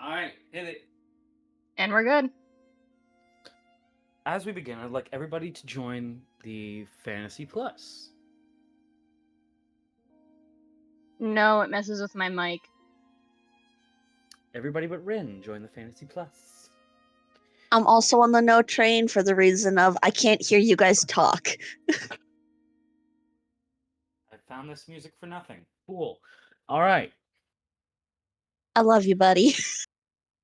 Alright, hit it. And we're good. As we begin, I'd like everybody to join the Fantasy Plus. No, it messes with my mic. Everybody but Rin, join the Fantasy Plus. I'm also on the no train for the reason of I can't hear you guys talk. I found this music for nothing. Cool. Alright. I love you, buddy.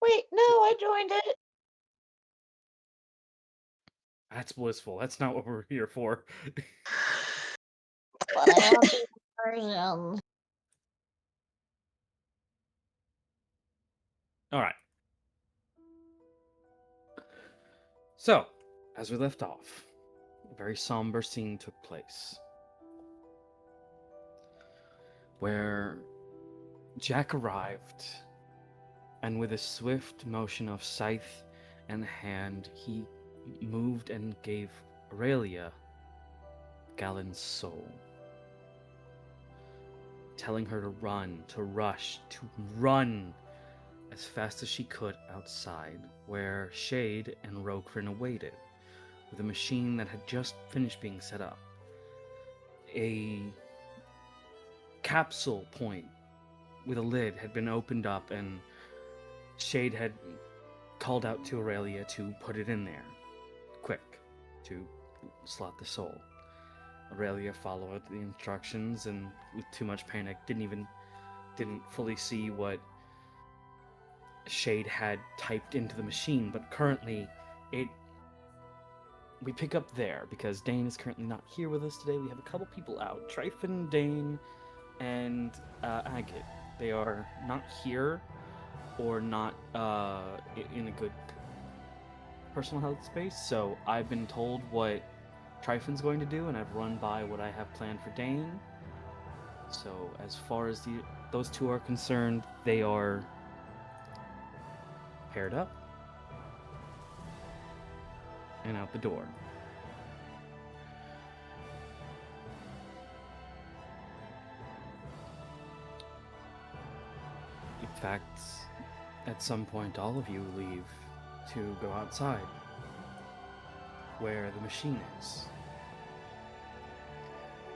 Wait, no, I joined it. That's blissful. That's not what we're here for. But I want the version. Alright. So, as we left off, a very somber scene took place. Where Jack arrived, and with a swift motion of scythe and hand, he moved and gave Aurelia Galen's soul, telling her to run, to rush, to run as fast as she could outside, where Shade and Rokrin awaited, with a machine that had just finished being set up. A capsule point with a lid had been opened up, and Shade had called out to Aurelia to put it in there, quick, to slot the soul. Aurelia followed the instructions, and with too much panic, didn't fully see what Shade had typed into the machine. But currently, we pick up there because Dein is currently not here with us today. We have a couple people out: Tryphon, Dein, and Agate. They are not here, or not in a good personal health space, so I've been told what Tryphon's going to do, and I've run by what I have planned for Dein. So as far as those two are concerned, they are paired up and out the door. In fact, at some point all of you leave to go outside, where the machine is,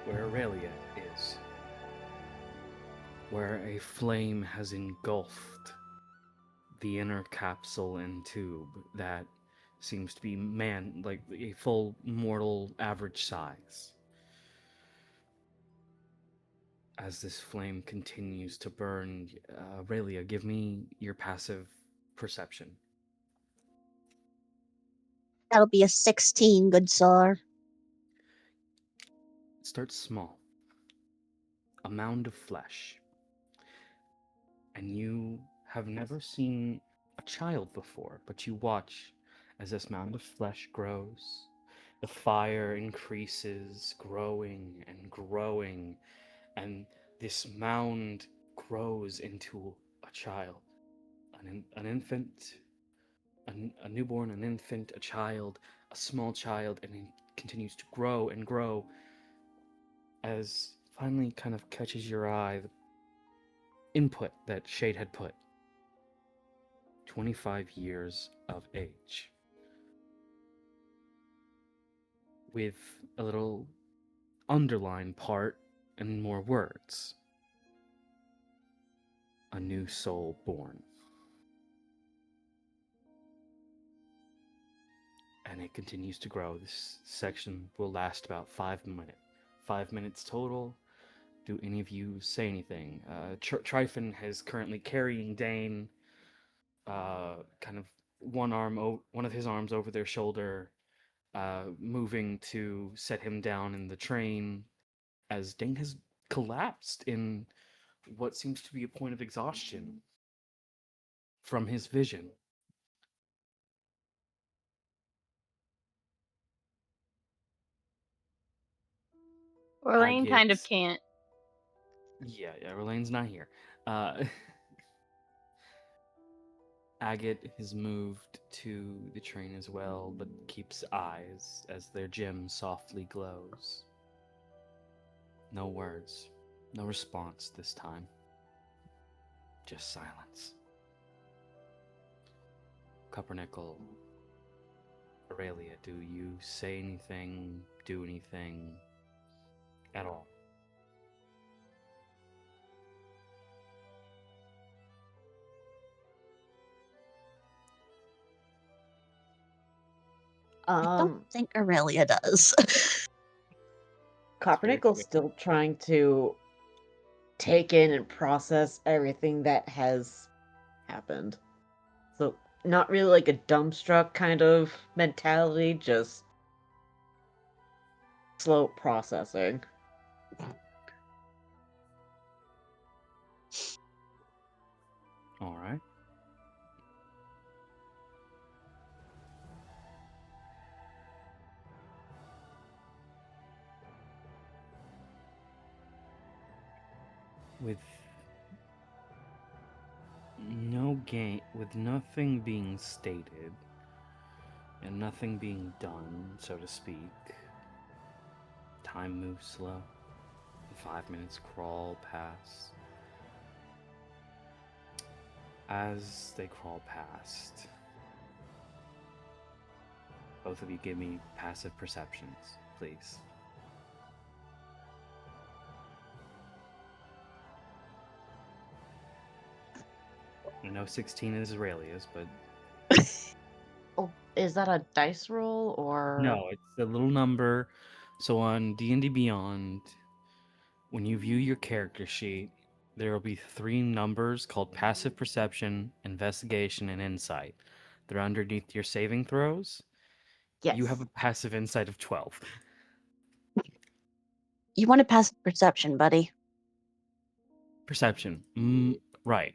where Aurelia is, where a flame has engulfed the inner capsule and tube that seems to be like a full mortal average size. As this flame continues to burn, Aurelia, give me your passive perception. That'll be a 16, good sir. It starts small. A mound of flesh. And you have never seen a child before, but you watch as this mound of flesh grows. The fire increases, growing and growing, and this mound grows into a child, an infant, a newborn, an infant, a child, a small child, and it continues to grow and grow as finally kind of catches your eye the input that Shade had put. 25 years of age. With a little underlined part and more words. A new soul born. And it continues to grow. This section will last about 5 minutes. 5 minutes total. Do any of you say anything? Tryphon is currently carrying Dein, kind of one of his arms over their shoulder, moving to set him down in the train, as Dein has collapsed in what seems to be a point of exhaustion from his vision. Orlain kind of can't. Yeah, Orlain's not here. Agate has moved to the train as well, but keeps eyes as their gem softly glows. No words, no response this time. Just silence. Cupronickel, Aurelia, do you say anything, do anything at all? I don't think Aurelia does. Cupronickel's still trying to take in and process everything that has happened. So not really like a dumbstruck kind of mentality, just slow processing. All right. With with nothing being stated and nothing being done, so to speak, time moves slow. 5 minutes crawl past. As they crawl past, both of you give me passive perceptions, please. I know 16 is Aurelia's, but... Oh, is that a dice roll or... No, it's a little number. So on D&D Beyond, when you view your character sheet, there will be 3 numbers called passive perception, investigation, and insight. They're underneath your saving throws. Yes. You have a passive insight of 12. You want a passive perception, buddy. Perception. Right.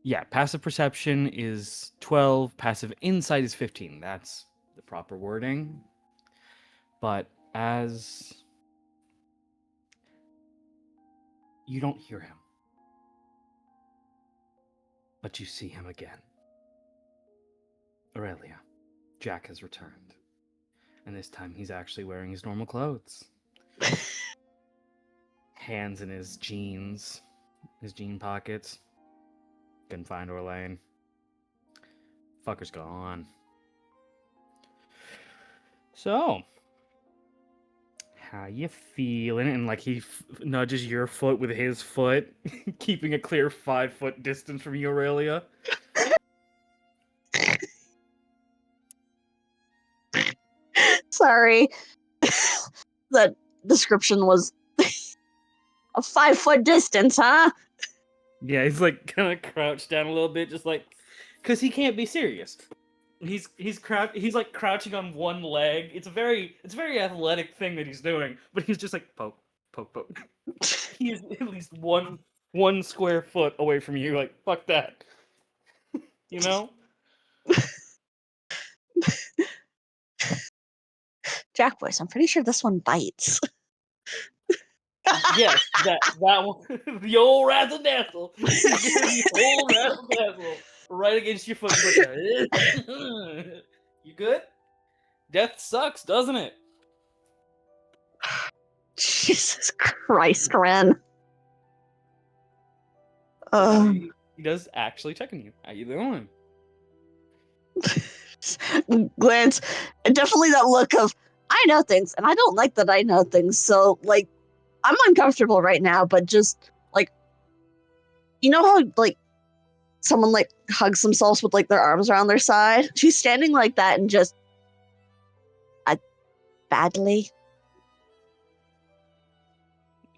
Yeah, passive perception is 12, passive insight is 15. That's the proper wording. But as you don't hear him, but you see him again. Aurelia, Jack has returned. And this time he's actually wearing his normal clothes. Hands in his jeans, his jean pockets. Couldn't find Orlain. Fucker's gone. So, how you feeling? And like he nudges your foot with his foot, keeping a clear 5-foot distance from you, Aurelia. Sorry. That description was a 5-foot distance, huh? Yeah, he's like kind of crouched down a little bit, just like, cause he can't be serious. He's like crouching on one leg. It's a very athletic thing that he's doing, but he's just like poke, poke, poke. He is at least one square foot away from you. Like fuck that, you know. Jack Boys, I'm pretty sure this one bites. Yes, that one, the old razzle dazzle. The old razzle dazzle right against your foot. Like, you good? Death sucks, doesn't it? Jesus Christ, Ren. He does actually check on you. How you doing? Glance, definitely that look of, I know things, and I don't like that I know things, so, like, I'm uncomfortable right now, but just, like, you know how, like, someone, like, hugs themselves with, like, their arms around their side? She's standing like that and just, badly.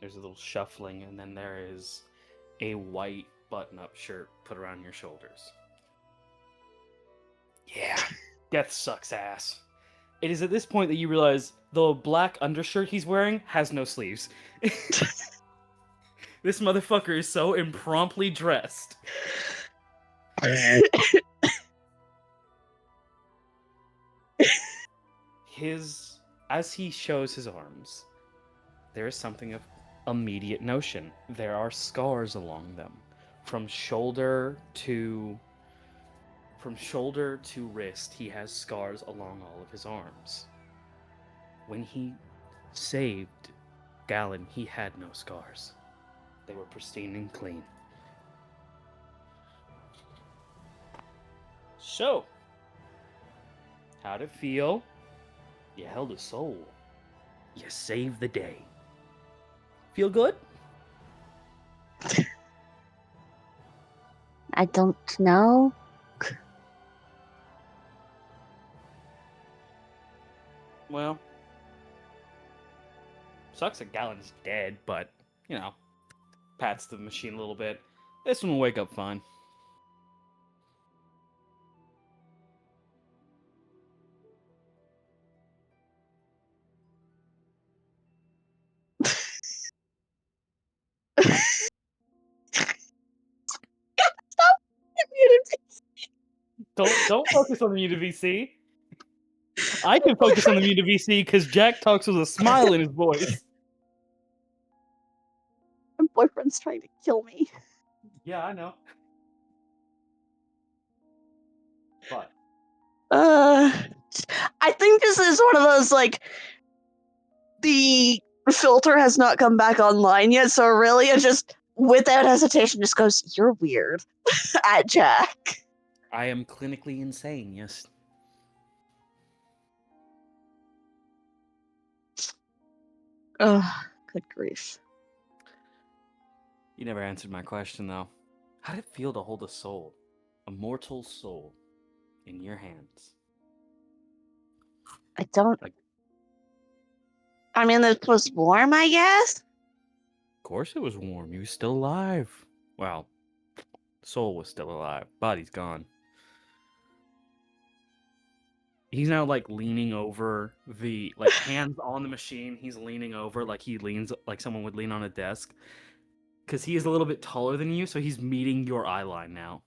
There's a little shuffling, and then there is a white button-up shirt put around your shoulders. Yeah, death sucks ass. It is at this point that you realize the black undershirt he's wearing has no sleeves. This motherfucker is so impromptly dressed. As he shows his arms, there is something of immediate notion. There are scars along them, from shoulder to wrist. He has scars along all of his arms. When he saved Galen, he had no scars. They were pristine and clean. So, how'd it feel? You held a soul. You saved the day. Feel good? I don't know. Well, sucks that Gallon's dead, but, you know, pats the machine a little bit. This one will wake up fine. Stop muting Don't focus on the muted VC. I can focus on the muted VC because Jack talks with a smile in his voice. My boyfriend's trying to kill me. Yeah, I know. But I think this is one of those, like, the filter has not come back online yet, so Aurelia just, without hesitation, just goes, "You're weird," at Jack. I am clinically insane, yes. Ugh, good grief. You never answered my question, though. How did it feel to hold a soul, a mortal soul, in your hands? I don't... Like, I mean, it was warm, I guess? of course it was warm. He was still alive. Well, soul was still alive. Body's gone. He's now, like, leaning over the, like, hands on the machine. He's leaning over like he leans, like someone would lean on a desk. Because he is a little bit taller than you, so he's meeting your eye line now.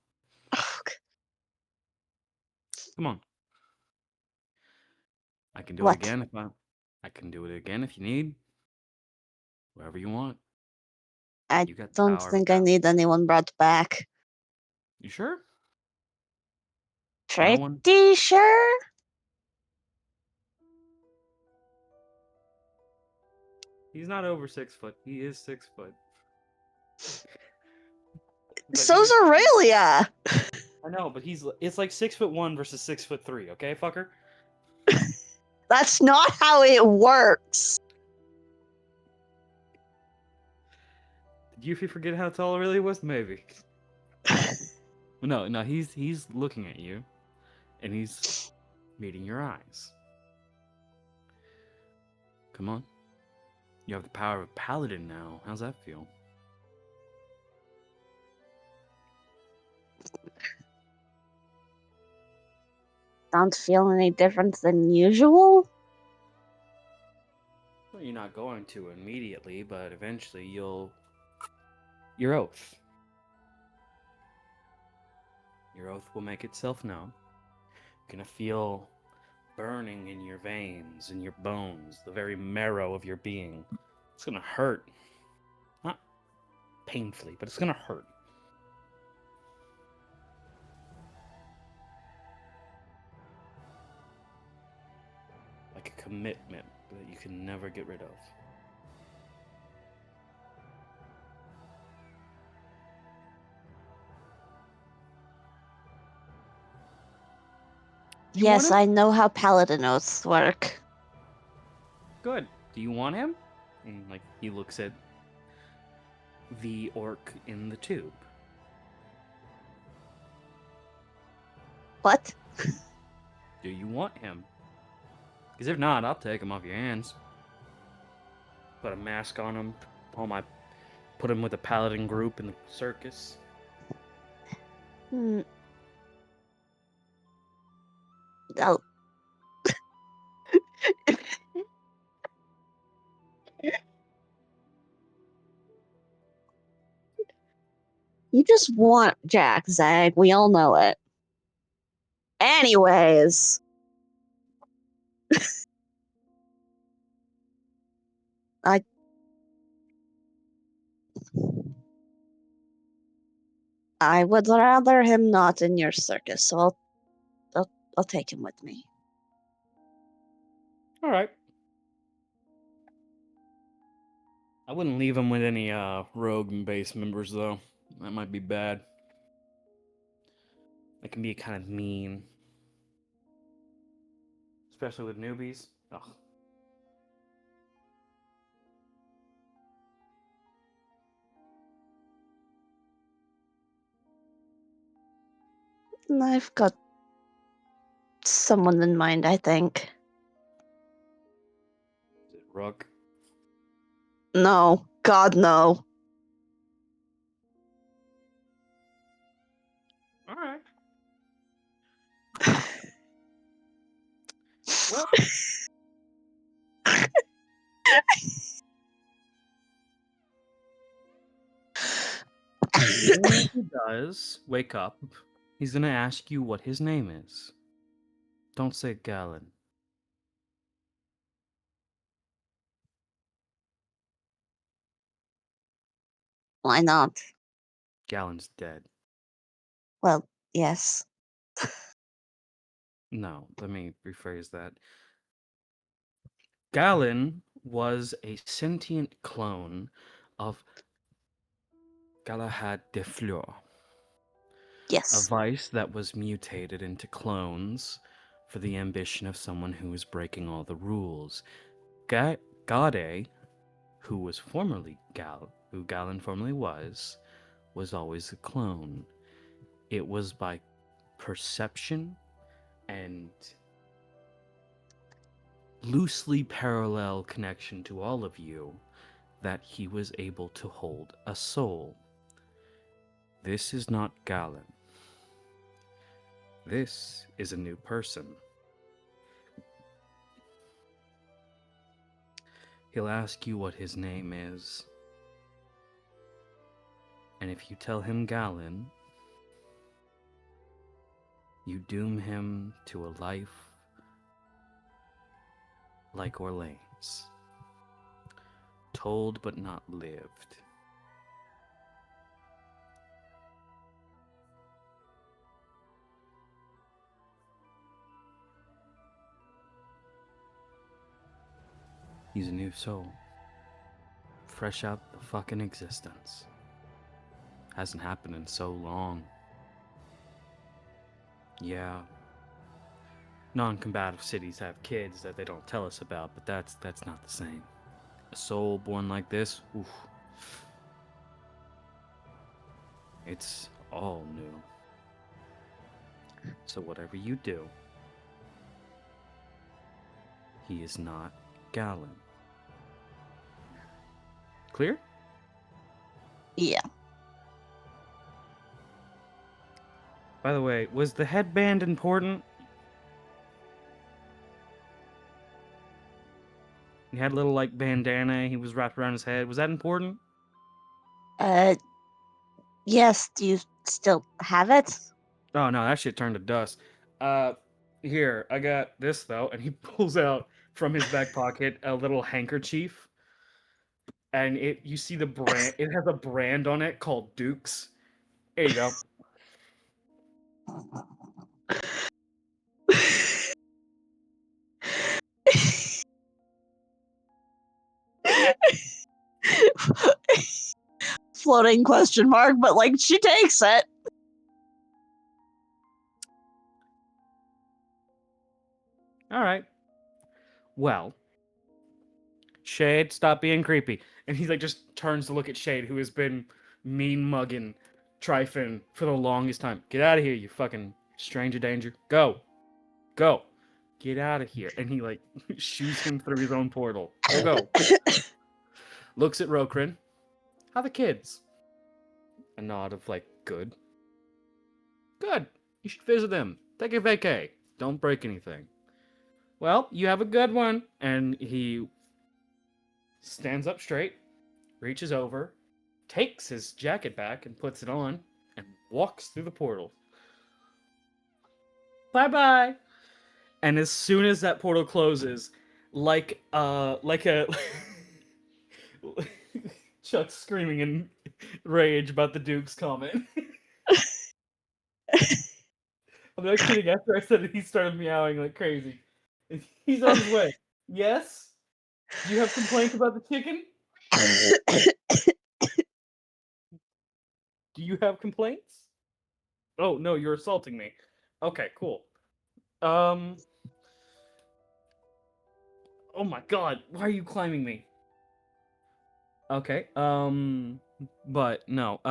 Come on. I can do What? it again if I can do it again if you need. Wherever you want. I You got the don't power of think I power. need anyone brought back. You sure? Pretty No one? sure? He's not over 6 foot. He is 6 foot. But So's he's- Aurelia! I know, but it's like 6'1" versus 6'3", okay, fucker? That's not how it works! Did Yufi forget how tall Aurelia was? Maybe. No, he's looking at you, and he's meeting your eyes. Come on. You have the power of a paladin now. How's that feel? Don't feel any different than usual? Well, you're not going to immediately, but eventually you'll... Your oath. Your oath will make itself known. You're gonna feel burning in your veins, in your bones, the very marrow of your being. It's gonna hurt. Not painfully, but it's gonna hurt. Like a commitment that you can never get rid of. You Yes, want him? I know how paladin oaths work. Good. Do you want him? And like he looks at the orc in the tube. What? Do you want him? Because if not, I'll take him off your hands. Put a mask on him. Put him with a paladin group in the circus. Hmm. Oh. You just want Jack, Zag. We all know it. Anyways. I would rather him not in your circus, so I'll take him with me. All right. I wouldn't leave him with any rogue and base members though. That might be bad. It can be kind of mean. Especially with newbies. Ugh. I've got someone in mind, I think. Is it Rook? No. God, no. Alright. Well, when he does wake up, he's gonna ask you what his name is. Don't say Galen. Why not? Galen's dead. Well, yes. No, let me rephrase that. Galen was a sentient clone of Galahad de Fleur, a Yes. vice that was mutated into clones for the ambition of someone who was breaking all the rules. Agate, who was formerly who Galen formerly was always a clone. It was by perception and loosely parallel connection to all of you that he was able to hold a soul. This is not Galen. This is a new person. He'll ask you what his name is. And if you tell him Galen, you doom him to a life like Orlain's. Told but not lived. He's a new soul. Fresh out the fucking existence. Hasn't happened in so long. Yeah. Non-combative cities have kids that they don't tell us about, but that's not the same. A soul born like this, oof. It's all new. So whatever you do, he is not Galen. Clear? Yeah. By the way, was the headband important? He had a little like bandana he was wrapped around his head. Was that important? Yes, do you still have it? Oh no, that shit turned to dust. Here, I got this though, and he pulls out from his back pocket a little handkerchief. And you see the brand, it has a brand on it called Dukes. There you go. Floating question mark, but like she takes it. All right. Well, Shade, stop being creepy. And he like just turns to look at Shade, who has been mean mugging Tryphon for the longest time. Get out of here, you fucking stranger danger. Go. Go. Get out of here. And he like shoots him through his own portal. Go. Looks at Rokrin. How the kids? A nod of like, good. Good. You should visit them. Take a vacay. Don't break anything. Well, you have a good one. And he stands up straight, reaches over, takes his jacket back and puts it on, and walks through the portal. Bye-bye. And as soon as that portal closes, like a Chuck's screaming in rage about the Duke's comment. I'm not kidding. After I said it, he started meowing like crazy. He's on his way. Yes? Do you have complaints about the chicken? Do you have complaints? Oh no, you're assaulting me. Okay, cool. Um. Oh my god, why are you climbing me? Okay. But no.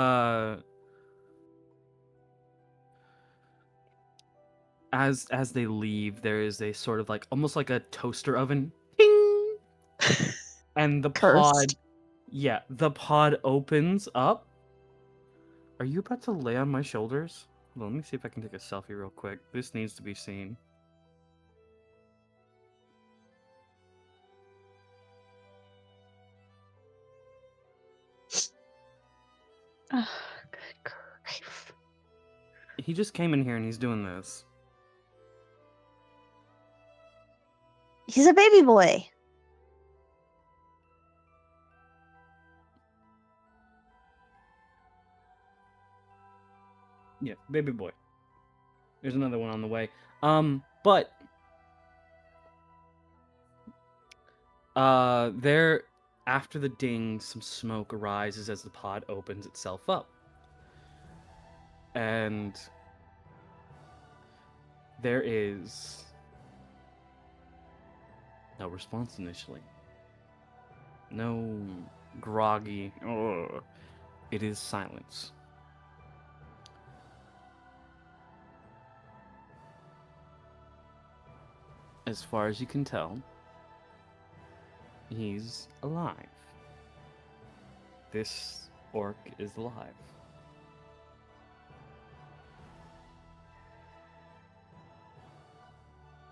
As they leave, there is a sort of like almost like a toaster oven. Ding! And the pod, Cursed. yeah, the pod opens up. Are you about to lay on my shoulders? Hold on, let me see if I can take a selfie real quick. This needs to be seen. Oh, good grief. He just came in here and he's doing this. He's a baby boy. Yeah, baby boy. There's another one on the way. But there after the ding, some smoke arises as the pod opens itself up. And there is no response initially. No groggy. Ugh. It is silence. As far as you can tell, he's alive. This orc is alive.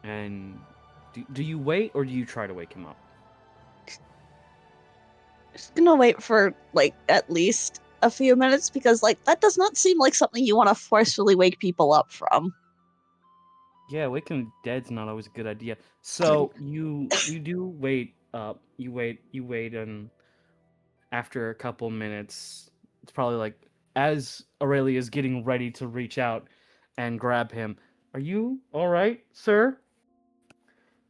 And do you wait or do you try to wake him up? Just gonna wait for like at least a few minutes because like that does not seem like something you want to forcefully wake people up from. Yeah, waking the dead's not always a good idea. So you do wait up. You wait, and after a couple minutes, it's probably like as Aurelia is getting ready to reach out and grab him. Are you all right, sir?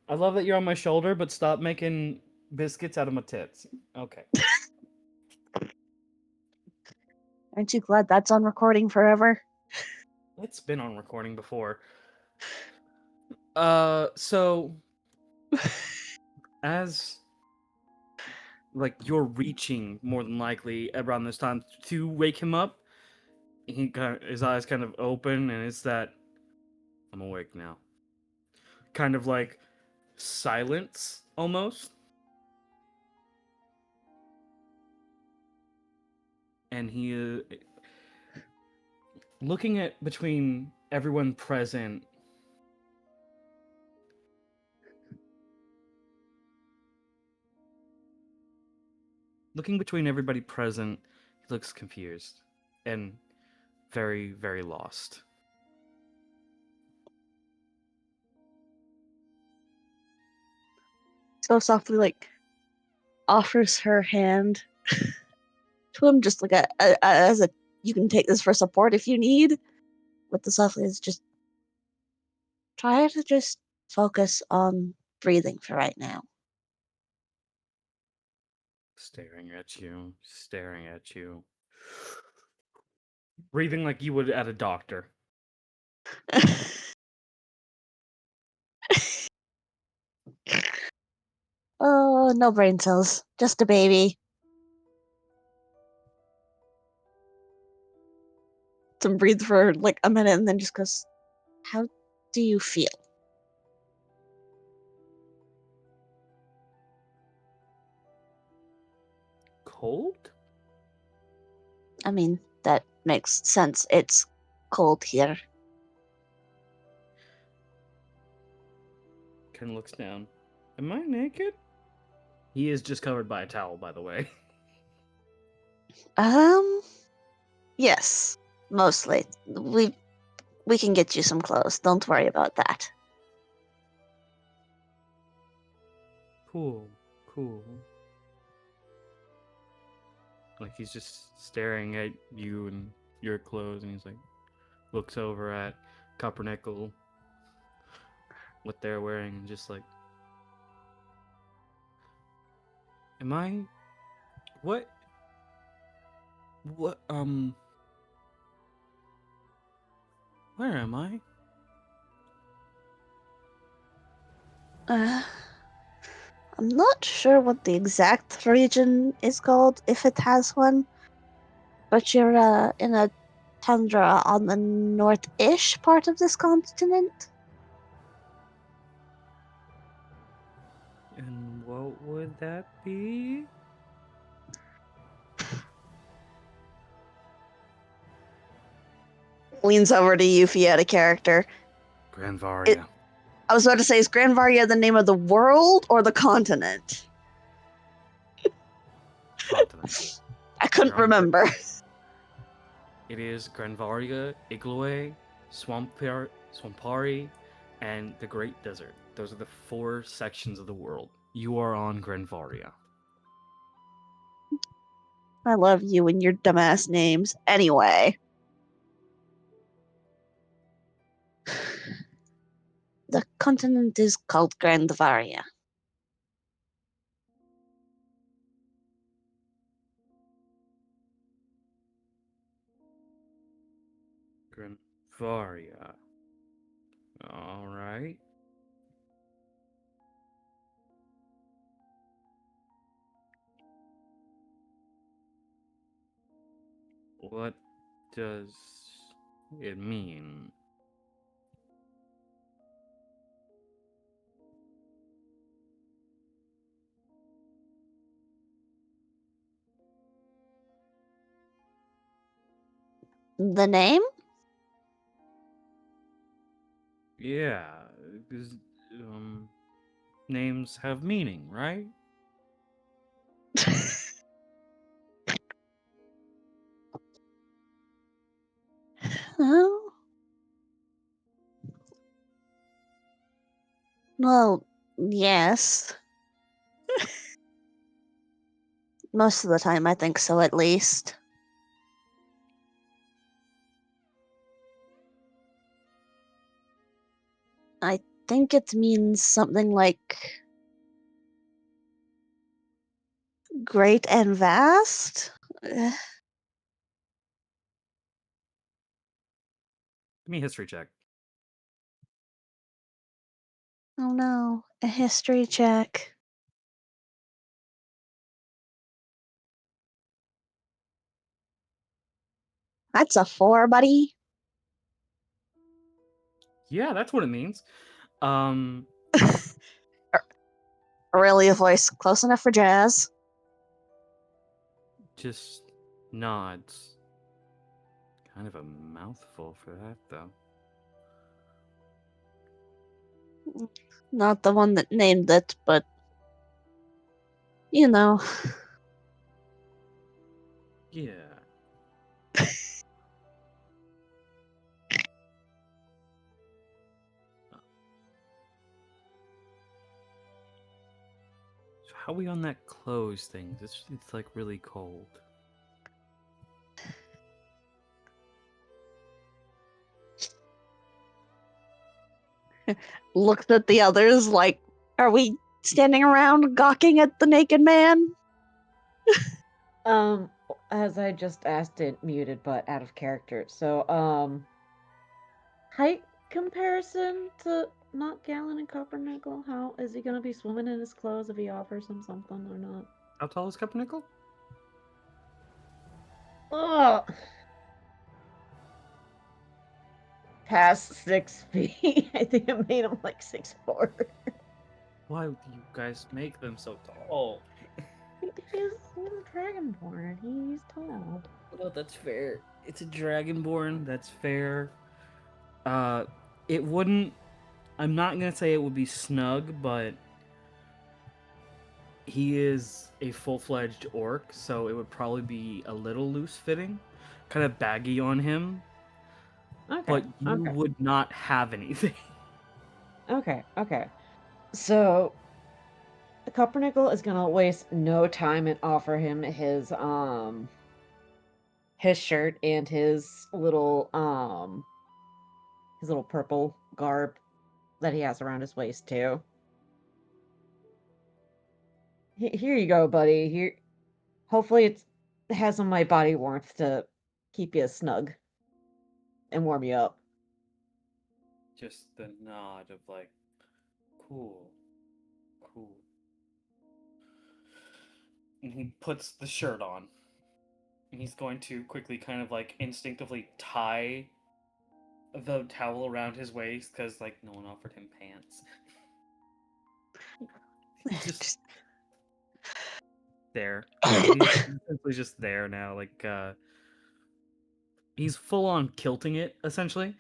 I love that you're on my shoulder, but stop making biscuits out of my tits. Okay. Aren't you glad that's on recording forever? It's been on recording before. So as like you're reaching more than likely around this time to wake him up, his eyes kind of open, and it's that I'm awake now. Kind of like silence almost. And he looking at between everyone present. Looking between everybody present, he looks confused and very, very lost. So softly like offers her hand to him just like as a you can take this for support if you need. With the softly is just try to just focus on breathing for right now. Staring at you, staring at you. Breathing like you would at a doctor. Oh, no brain cells. Just a baby. To breathe for like a minute and then just goes, how do you feel? Cold? I mean, that makes sense. It's cold here. Kind of looks down. Am I naked? He is just covered by a towel, by the way. Yes, mostly. We can get you some clothes. Don't worry about that. Cool, cool. Like he's just staring at you and your clothes, and he's like, looks over at Cupronickel, what they're wearing, and just like, am I? What? What? Where am I? I'm not sure what the exact region is called, if it has one, but you're in a tundra on the north-ish part of this continent. And what would that be? Leans over to Yufi out of character. Granvaria. I was about to say, is Granvaria the name of the world or the continent? Continent. I couldn't You're on remember. It is Granvaria, Iglue, Swampari, and the Great Desert. Those are the 4 sections of the world. You are on Granvaria. I love you and your dumbass names. Anyway. The continent is called Grandvaria. Granvaria. Alright. What does it mean? The name? Yeah, 'cause, names have meaning, right? Oh. Well, yes. Most of the time, I think so, at least. I think it means something like great and vast? Give me a history check. Oh no, a history check. That's a 4, buddy. Yeah, that's what it means. Um, Aurelia voice, close enough for jazz. just nods. Kind of a mouthful for that, though. Not the one that named it, but you know. Yeah. So how are we on that clothes thing? It's like really cold. Looked at the others like, are we standing around gawking at the naked man? As I just asked it, muted but out of character. So, height comparison to not Gallon and Cupronickel? How is he gonna be swimming in his clothes if he offers him something or not? How tall is Cupronickel? Oh, past 6 feet. I think it made him like 6'4". Why do you guys make them so tall? He's a dragonborn. He's tall. Well, that's fair. It's a dragonborn. That's fair. It wouldn't. I'm not gonna say it would be snug, but he is a full-fledged orc, so it would probably be a little loose-fitting, kind of baggy on him. Okay. But you okay. would not have anything. Okay. So, Cupronickel is gonna waste no time and offer him his shirt and his little purple garb that he has around his waist too. Here you go, buddy. Here, hopefully it has some of my body warmth to keep you snug and warm you up. just the nod of like, cool, cool. And he puts the shirt on. And he's going to quickly kind of like instinctively tie the towel around his waist because like no one offered him pants. He's just there. He's essentially just there now. Like he's full on kilting it essentially.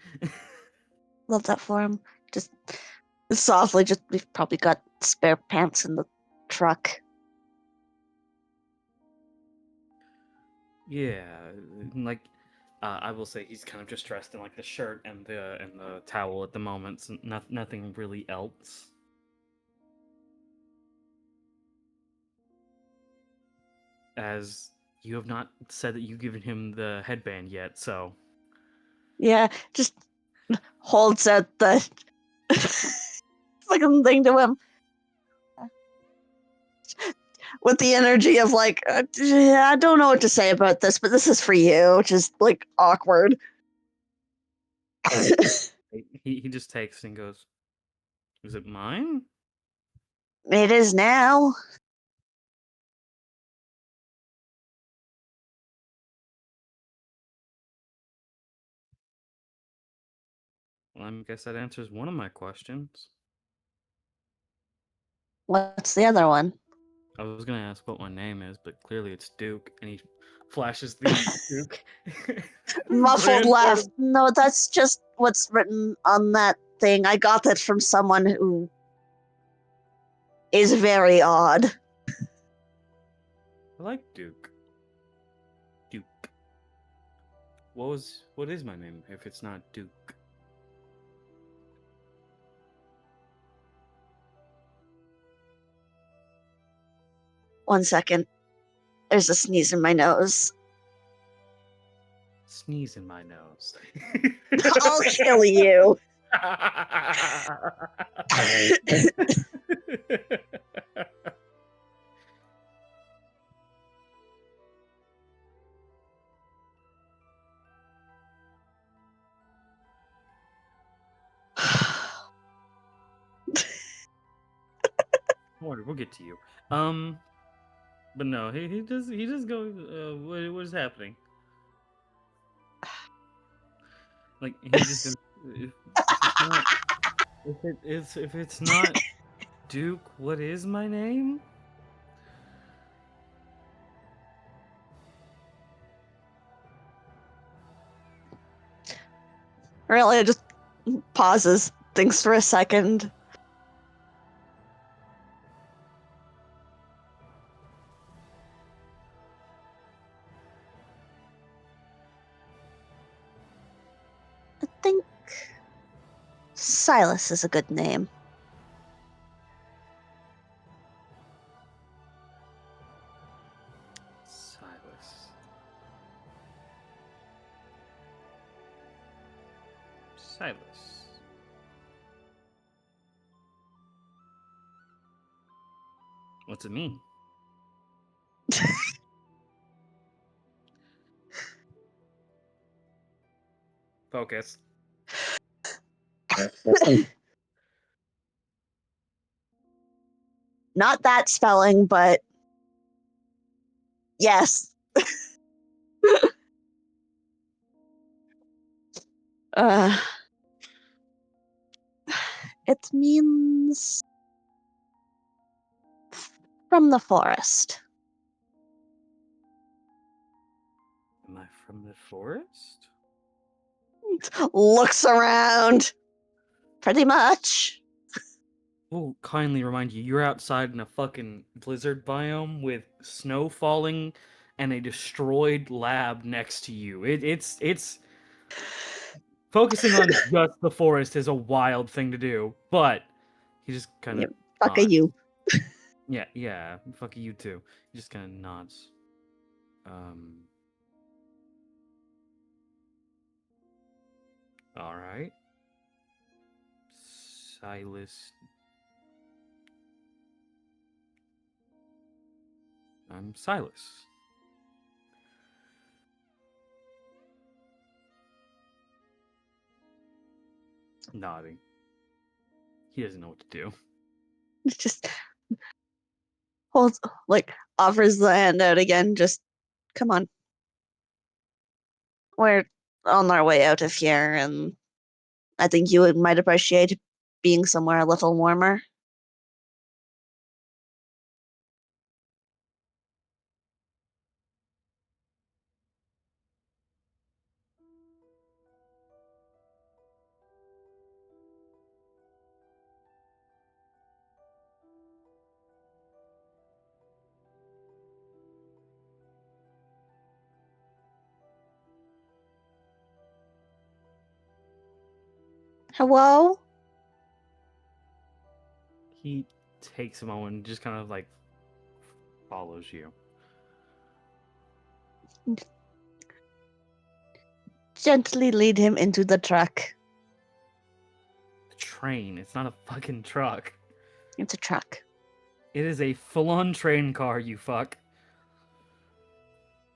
Love that for him. Just softly, just we've probably got spare pants in the truck. Yeah, like I will say he's kind of just dressed in like the shirt and the towel at the moment. So nothing really else. As you have not said that you've given him the headband yet, so Yeah, just holds out the fucking thing to him with the energy of like, I don't know what to say about this, but this is for you, which is like awkward. he just takes it and goes, "Is it mine?" It is now. Well, I guess that answers one of my questions. What's the other one? I was gonna ask what my name is, but clearly it's Duke, and he flashes the Duke. Muffled brand laugh. card. No, that's just what's written on that thing. I got that from someone who is very odd. I like Duke. Duke. What is my name if it's not Duke? One second. There's a sneeze in my nose. Sneeze in my nose. I'll kill you. We'll get to you. But no, he just goes. What is happening? Like he just goes. If it's not Duke, what is my name? Aurelia just pauses, thinks for a second. I think Silas is a good name. Silas. Silas. What's it mean? Focus. Not that spelling, but yes. uh, it means from the forest. Am I from the forest? Looks around. Pretty much. We'll kindly remind you, you're outside in a fucking blizzard biome with snow falling and a destroyed lab next to you. It's focusing on just the forest is a wild thing to do, but he just kind of Fuck you. Yeah, fuck you too. He just kind of nods. All right. Silas. I'm Silas. Nodding. He doesn't know what to do. Just holds, offers the hand out again. Just, come on. We're on our way out of here, and I think you might appreciate being somewhere a little warmer. Hello? He takes a moment and just kind of like follows you. Gently lead him into the truck. A train. It's not a fucking truck. It's a truck. It is a full-on train car, you fuck.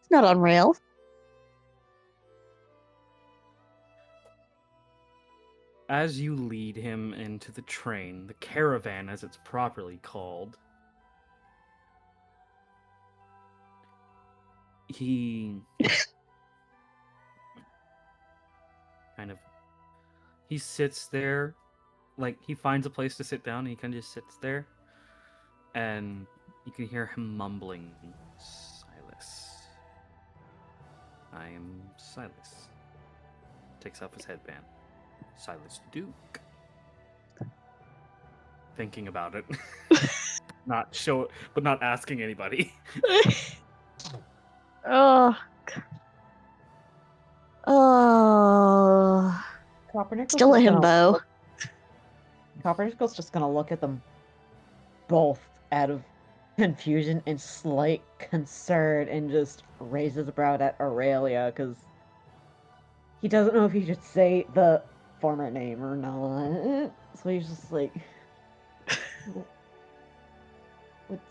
It's not on rails. As you lead him into the train, the caravan as it's properly called, he he sits there, like he finds a place to sit down and he kind of just sits there, and you can hear him mumbling, Silas. I am Silas. Takes off his headband. Silas Duke. Thinking about it. But not asking anybody. Oh. Oh. Cupronickel's Still a just gonna himbo. look- Cupronickel's just gonna look at them both out of confusion and slight concern and just raises a brow at Aurelia because he doesn't know if he should say the former name or not. So he's just like, what's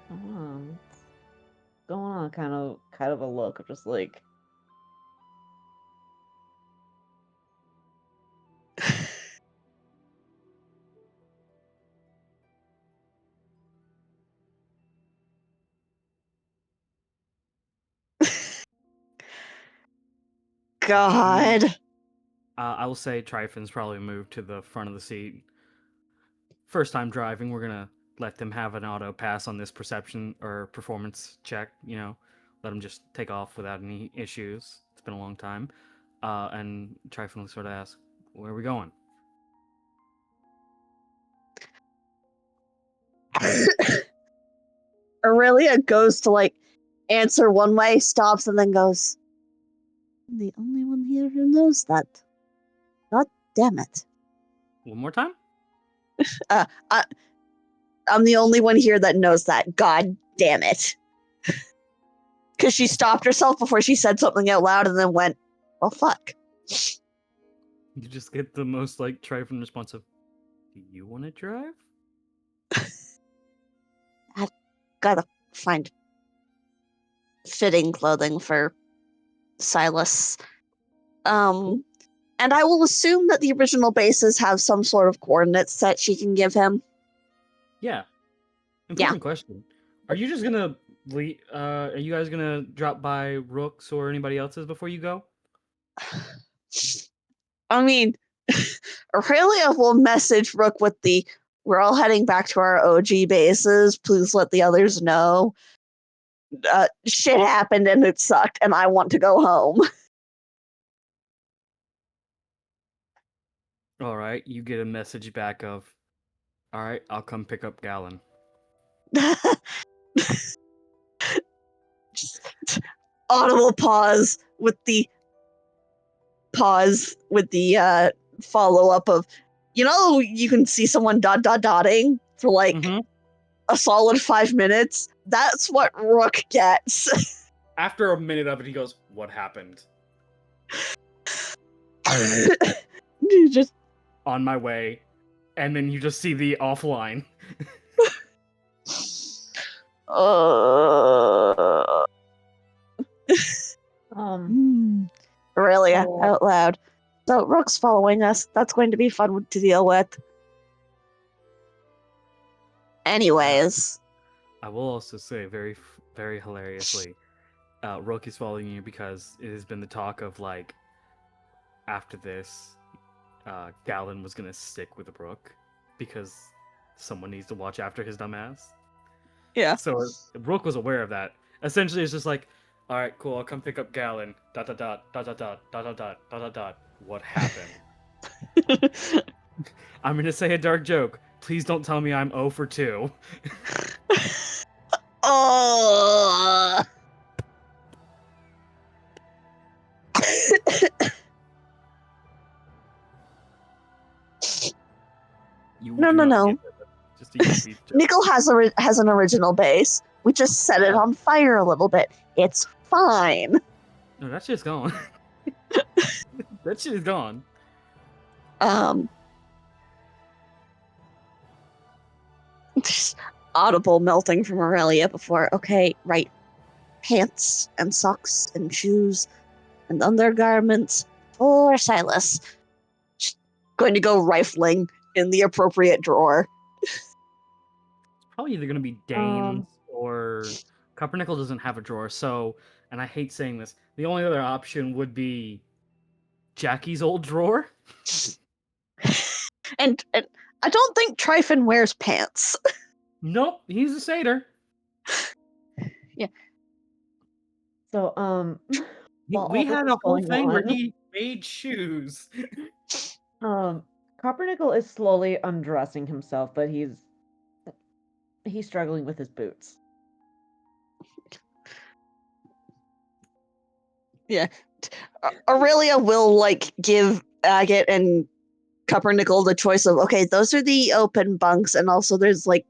going on? What's going on? Kind of a look of just like, God. I will say Tryphon's probably moved to the front of the seat. First time driving, we're gonna let them have an auto pass on this perception or performance check, let them just take off without any issues. It's been a long time. And Tryphon will sort of ask, where are we going? Aurelia goes to answer one way, stops, and then goes, I'm the only one here who knows that. God damn it. One more time? I'm the only one here that knows that. God damn it. Because she stopped herself before she said something out loud and then went, well, fuck. You just get the most Tryphon response of, do you want to drive? I've gotta find fitting clothing for Silas. And I will assume that the original bases have some sort of coordinates that she can give him. Yeah. Important question. Are you just gonna are you guys gonna drop by Rook's or anybody else's before you go? I mean, Aurelia will message Rook with we're all heading back to our OG bases. Please let the others know. Shit happened and it sucked and I want to go home. All right, you get a message back of, all right, I'll come pick up Gallon. Just audible pause with the follow-up of, you can see someone dotting for a solid 5 minutes. That's what Rook gets. After a minute of it, he goes, what happened? Just on my way. And then you just see the offline. Aurelia, Oh. out loud. though. Rook's following us. That's going to be fun to deal with. Anyways. I will also say very, very hilariously, Rook is following you because it has been the talk of like, after this, Galen was gonna stick with Rook because someone needs to watch after his dumbass. Yeah. So Rook was aware of that. Essentially, it's just like, all right, cool, I'll come pick up Galen. Dot dot dot dot dot dot dot dot dot dot dot dot. What happened? I'm gonna say a dark joke. Please don't tell me I'm 0 for 2. Oh. You No, do no, not no. get that. Just a Yufi joke. Nickel has an original base. We just set it Yeah. on fire a little bit. It's fine. No, that shit's gone. That shit is gone. Just audible melting from Aurelia before. Okay, right. Pants and socks and shoes and undergarments for Silas. Just going to go rifling in the appropriate drawer. It's probably either gonna be Dane's or Cupronickel doesn't have a drawer, so, and I hate saying this, the only other option would be Jackie's old drawer. And I don't think Tryphon wears pants. Nope, he's a satyr. Yeah. So, while We all this had is a whole going thing where on, he made shoes. Cupronickel is slowly undressing himself, but he's struggling with his boots. Yeah. Aurelia will like give Agate and Cupronickel the choice of, okay, those are the open bunks, and also there's like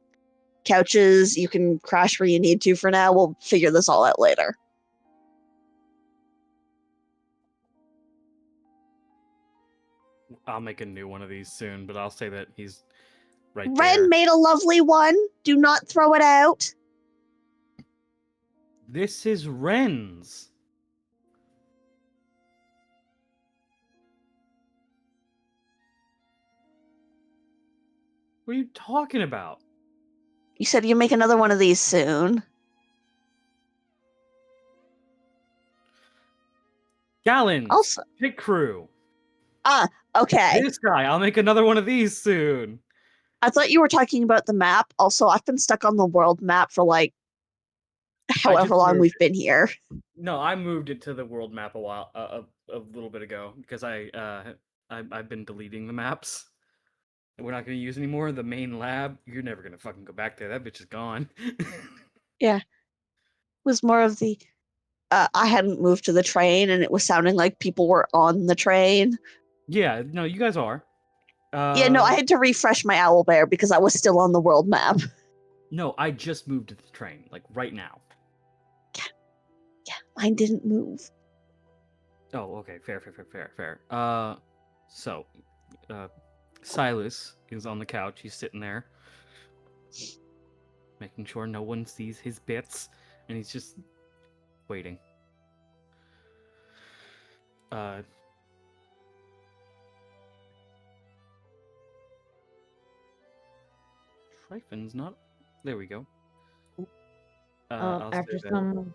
couches you can crash where you need to for now. We'll figure this all out later. I'll make a new one of these soon, but I'll say that he's right Ren there. made a lovely one. Do not throw it out. This is Ren's. What are you talking about? You said you make another one of these soon. Galen's Also, pit crew. okay. This guy, I'll make another one of these soon. I thought you were talking about the map. Also, I've been stuck on the world map for like however long we've been here. No, I moved it to the world map a little bit ago because I've been deleting the maps. We're not going to use anymore. The main lab, you're never going to fucking go back there. That bitch is gone. Yeah. It was more of the I hadn't moved to the train and it was sounding like people were on the train. Yeah, no, you guys are. Yeah, no, I had to refresh my owlbear because I was still on the world map. No, I just moved to the train, like right now. Yeah, mine didn't move. Oh, okay, fair. So, Silas is on the couch. He's sitting there, making sure no one sees his bits, and he's just waiting. Tryphon's not. There we go. I'll After say that, some,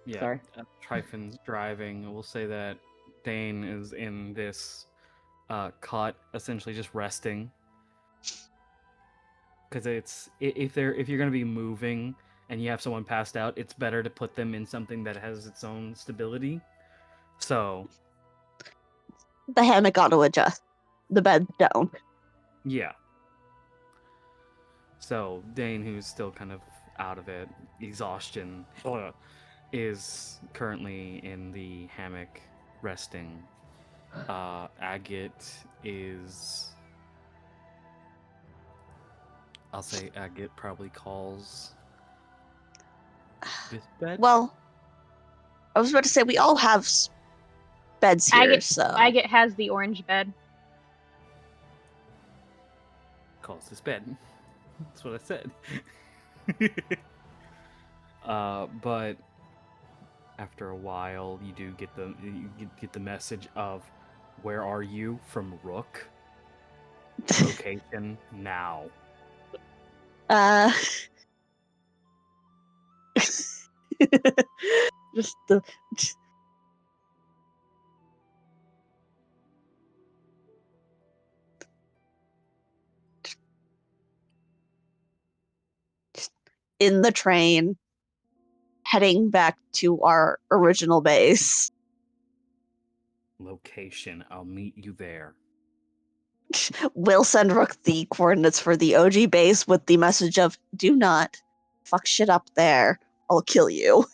yeah, sorry. Tryphon's driving. We'll say that Dein is in this cot, essentially just resting. Because if you're gonna be moving and you have someone passed out, it's better to put them in something that has its own stability. So The hammock auto adjust. The bed down. yeah. So Dein, who's still kind of out of it, exhaustion, is currently in the hammock resting. Agate is. I'll say Agate probably calls this bed. Well, I was about to say we all have beds here, so Agate has the orange bed. Calls this bed. That's what I said. But after a while, you do get the message of Where are you from Rook? Location now. Just the. In the train, heading back to our original base. Location. I'll meet you there. We'll send Rook the coordinates for the OG base with the message of, do not fuck shit up there. I'll kill you.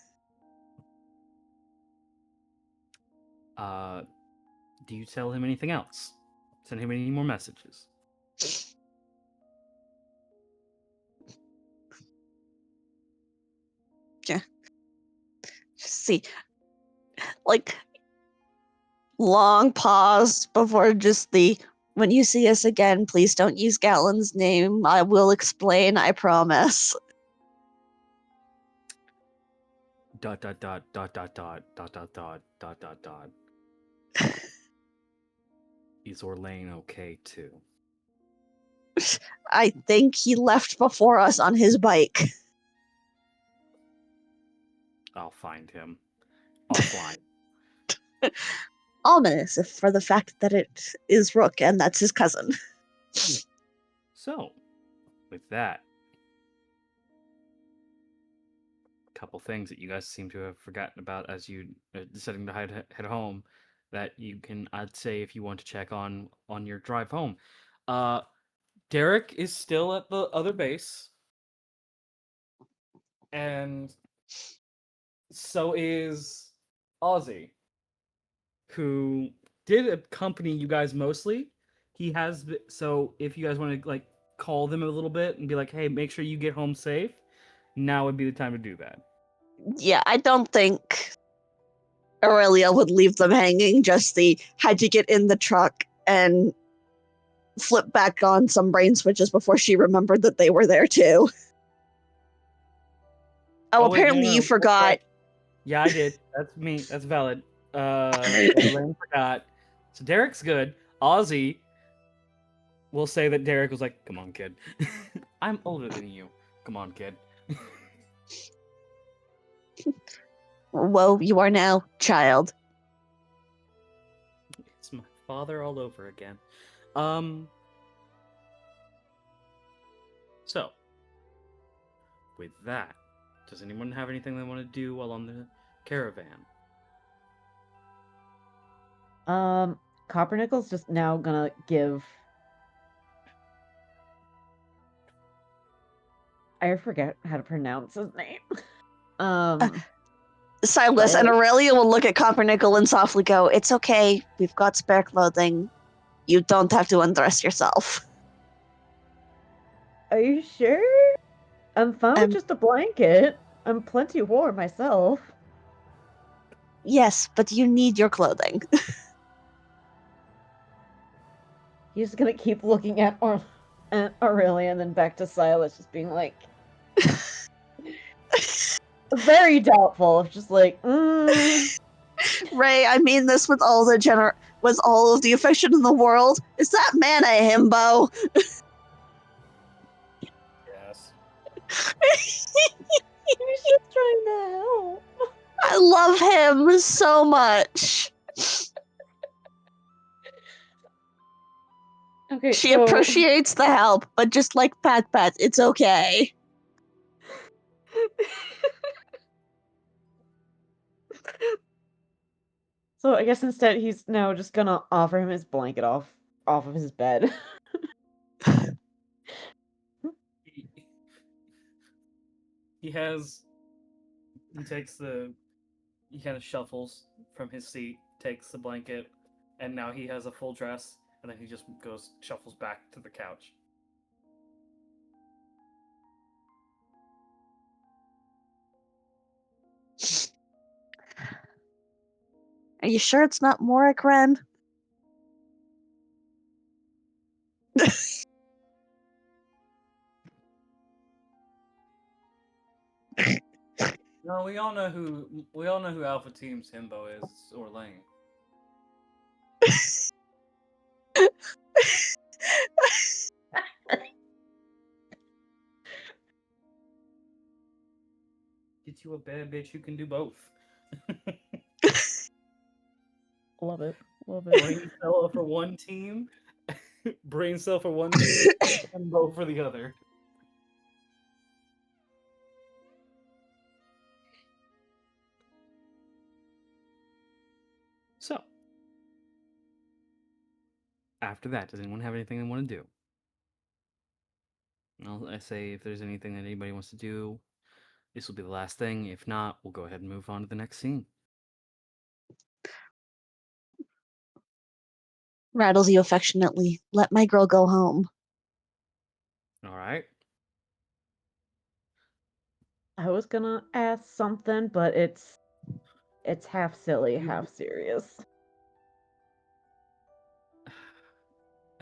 Do you tell him anything else? Send him any more messages? Yeah. See, like, long pause before just the, when you see us again, please don't use Galen's name. I will explain, I promise. Dot dot dot dot dot dot dot dot dot dot dot dot. Is Orlain okay too? I think he left before us on his bike. I'll find him. Offline. Ominous, if for the fact that it is Rook and that's his cousin. So, with that, couple things that you guys seem to have forgotten about as you deciding to head home that you can, I'd say, if you want to check on your drive home. Derek is still at the other base, and so is Ozzy, who did accompany you guys mostly. He has so if you guys want to like call them a little bit and be like, hey, make sure you get home safe, now would be the time to do that. Yeah, I don't think Aurelia would leave them hanging, just the had to get in the truck and flip back on some brain switches before she remembered that they were there too. Oh, Wait, apparently no, you that's forgot. right. Yeah, I did. That's me. That's valid. Orlain forgot. So Derek's good. Ozzy will say that Derek was like, come on, kid. I'm older than you. Come on, kid. Whoa, you are now child. It's my father all over again. So, with that, does anyone have anything they want to do while on the caravan? Cupronickel's just now gonna give. I forget how to pronounce his name. Silas and Silas? Aurelia will look at Cupronickel and softly go, it's okay, we've got spare clothing. You don't have to undress yourself. Are you sure? I'm fine with just a blanket. I'm plenty warm myself. Yes, but you need your clothing. He's gonna keep looking at Aurelia and then back to Silas, just being like, very doubtful. Just like, Ray, I mean this with all the with all of the affection in the world. Is that man a himbo? Yes. He's just trying to help. I love him so much. Okay, She so appreciates the help, but just like Pat, it's okay. so I guess instead he's now just gonna offer him his blanket off of his bed. He kind of shuffles from his seat, takes the blanket, and now he has a full dress, and then he just shuffles back to the couch. Are you sure it's not Morik, Ren? No, we all know who Alpha Team's himbo is. It's Orlain. you a bad bitch who can do both. Love it. Love it. Brain cell for one team, brain cell for one team, and bow for the other. So, after that, does anyone have anything they want to do? I say if there's anything that anybody wants to do, this will be the last thing. If not, we'll go ahead and move on to the next scene. Rattles you affectionately. Let my girl go home. All right. I was gonna ask something, but it's half silly, half serious.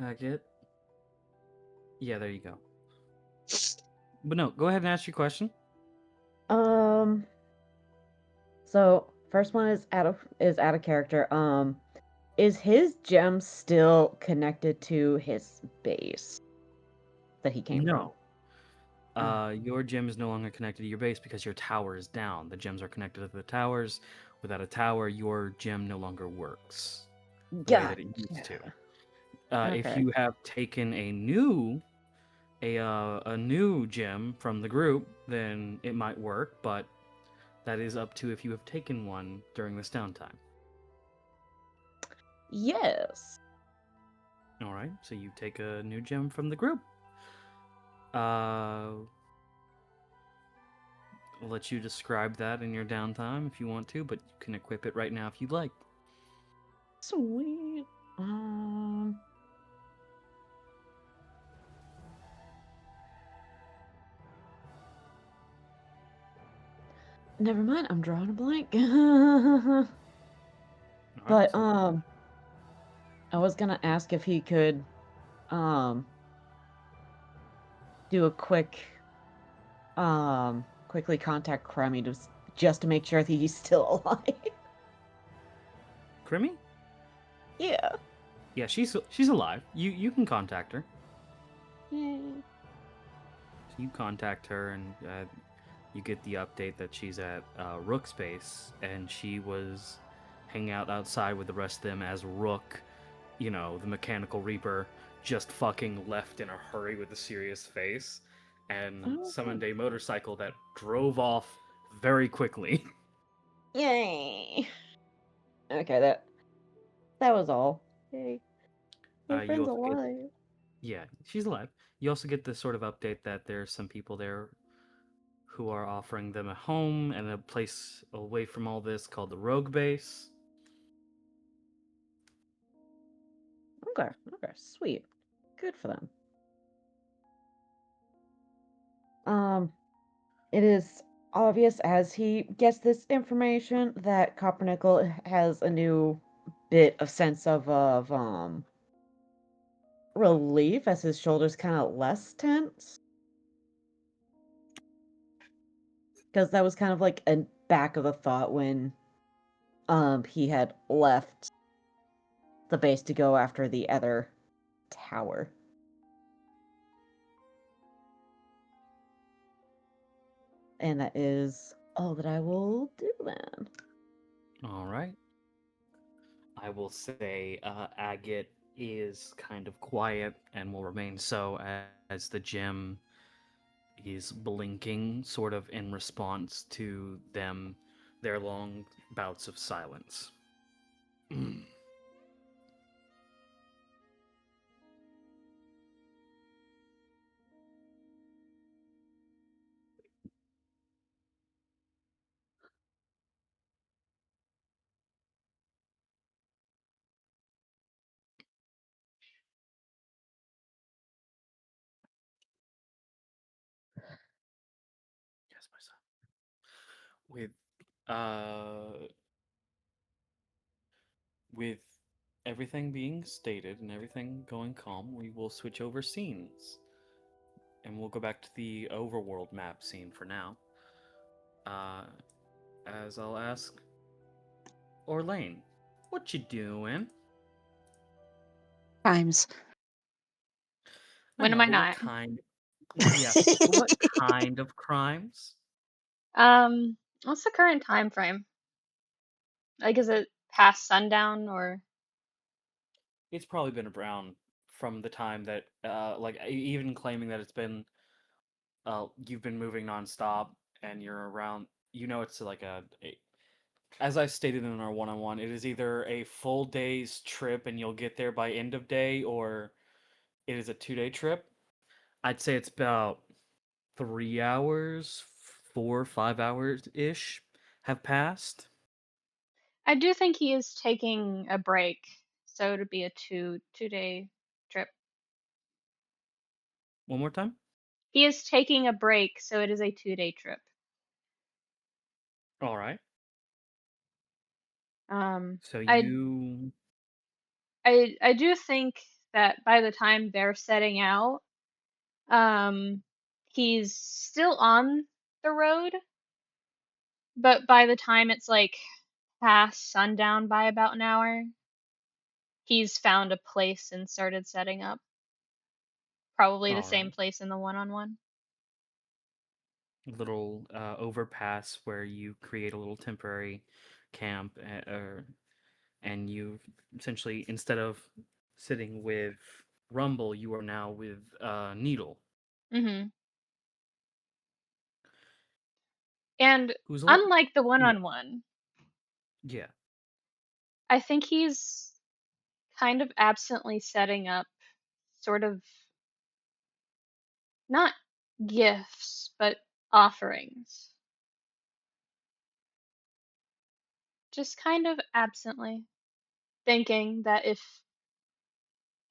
Agate. Yeah, there you go. But no, go ahead and ask your question. So first one is out of character. Is his gem still connected to his base that he came from? No. Your gem is no longer connected to your base because your tower is down. The gems are connected to the towers. Without a tower, your gem no longer works the way that it used to. If Okay. you have taken a new gem from the group, then it might work, but that is up to if you have taken one during this downtime. Yes. All right, so you take a new gem from the group. I'll let you describe that in your downtime if you want to, but you can equip it right now if you'd like. Sweet. Never mind, I'm drawing a blank. But so- I was gonna ask if he could do a quickly contact Crummy just to make sure that he's still alive. Crimmy? Yeah. Yeah, she's alive. You can contact her. Yay. So you contact her, and you get the update that she's at Rook's base, and she was hanging out outside with the rest of them as Rook, the mechanical reaper, just fucking left in a hurry with a serious face, and summoned a motorcycle that drove off very quickly. Yay. Okay, that was all. Yay. My You friend's also get- alive. yeah, she's alive. You also get the sort of update that there's some people there who are offering them a home and a place away from all this called the Rogue Base. Okay, sweet. Good for them. It is obvious as he gets this information that Cupronickel has a new bit of sense of relief as his shoulders kind of less tense. Because that was kind of like a back of the thought when he had left the base to go after the other tower. And that is all that I will do then. All right. I will say Agate is kind of quiet and will remain so as the gem is blinking, sort of in response to their long bouts of silence. Yes, my son. With everything being stated and everything going calm, we will switch over scenes. And we'll go back to the overworld map scene for now. As I'll ask Orlain, what you doing? Crimes. When am know, I but not? What kind? Yeah, but what kind of crimes? What's the current time frame? Like, is it past sundown or? It's probably been around from the time that, even claiming that it's been, you've been moving nonstop and you're around. It's like as I stated in our one-on-one, it is either a full day's trip and you'll get there by end of day, or it is a 2-day trip. I'd say it's about 3 hours, 4 or 5 hours ish have passed. I do think he is taking a break, so it'd be a two-day trip. One more time. He is taking a break, so it is a 2-day trip. All right. So I you. I do think that by the time they're setting out, he's still on the road, but by the time it's like past sundown by about an hour, he's found a place and started setting up. Probably the All same right. place in the one-on-one. Little overpass where you create a little temporary camp, and you essentially, instead of sitting with Rumble, you are now with Needle, Mm-hmm. And who's a lot. unlike the Yeah. one-on-one, Yeah. I think he's kind of absently setting up sort of not gifts, but offerings. Just kind of absently thinking that if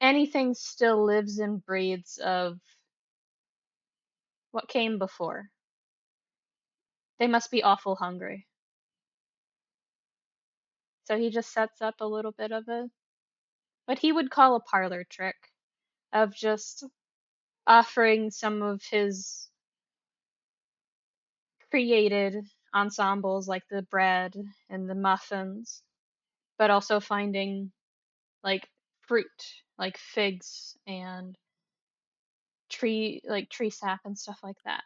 anything still lives and breathes of what came before, they must be awful hungry. So he just sets up a little bit of what he would call a parlor trick of just offering some of his created ensembles like the bread and the muffins, but also finding like fruit, like figs and tree sap and stuff like that.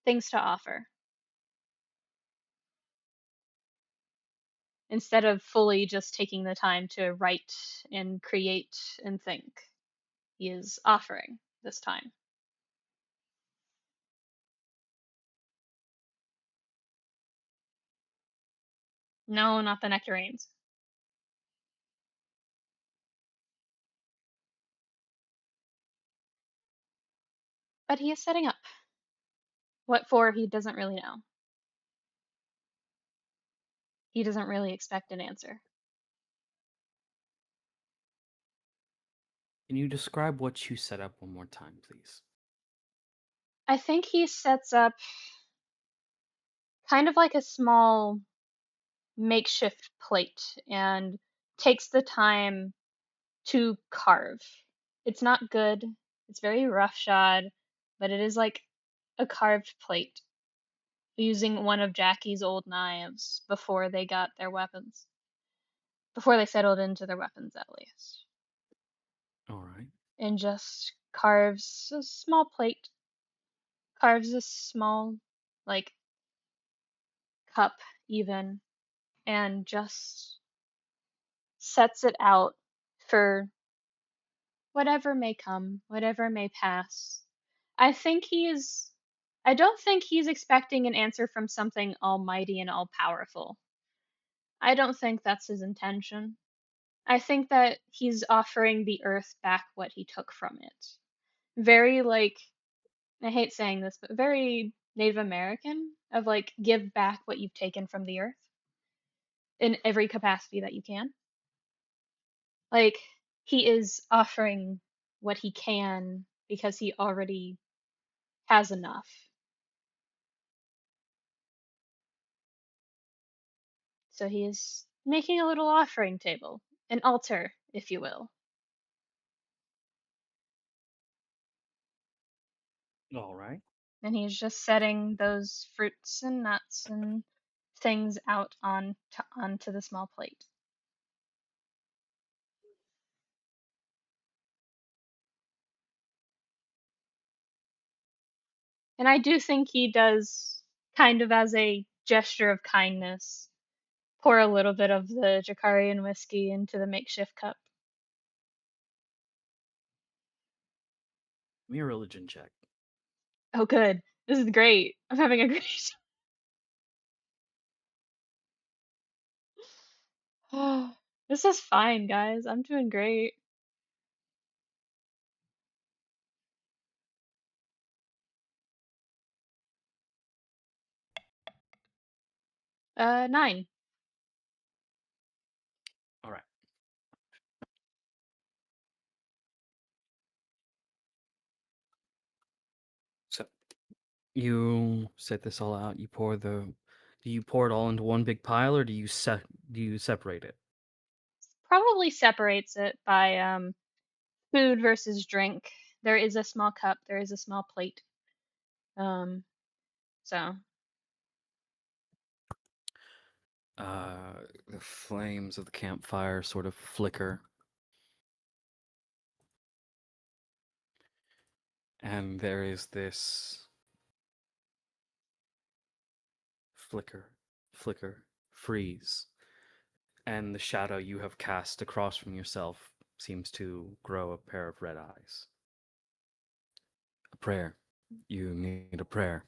Things to offer. Instead of fully just taking the time to write and create and think. He is offering this time. No, not the nectarines. But he is setting up. What for, he doesn't really know. He doesn't really expect an answer. Can you describe what you set up one more time, please? I think he sets up kind of like a small makeshift plate and takes the time to carve. It's not good. It's very roughshod, but it is like a carved plate using one of Jackie's old knives before they got their weapons. Before they settled into their weapons, at least. All right. And just carves a small plate, carves a small, like, cup, even, and just sets it out for whatever may come, whatever may pass. I think he's. I don't think he's expecting an answer from something almighty and all powerful. I don't think that's his intention. I think that he's offering the earth back what he took from it. Very, like, I hate saying this, but very Native American of like, give back what you've taken from the earth in every capacity that you can. Like, he is offering what he can because he already has enough. So he is making a little offering table, an altar, if you will. All right. And he's just setting those fruits and nuts and things out onto the small plate. And I do think he does kind of as a gesture of kindness, pour a little bit of the Jakarian whiskey into the makeshift cup. Give me a religion check. Oh, good. This is great. I'm having a great time. This is fine, guys. I'm doing great. 9. All right. So you set this all out. You pour the. Do you pour it all into one big pile, or do you separate it? Probably separates it by food versus drink. There is a small cup, there is a small plate. So The flames of the campfire sort of flicker, and there is this flicker, freeze, and the shadow you have cast across from yourself seems to grow a pair of red eyes. A prayer. You need a prayer.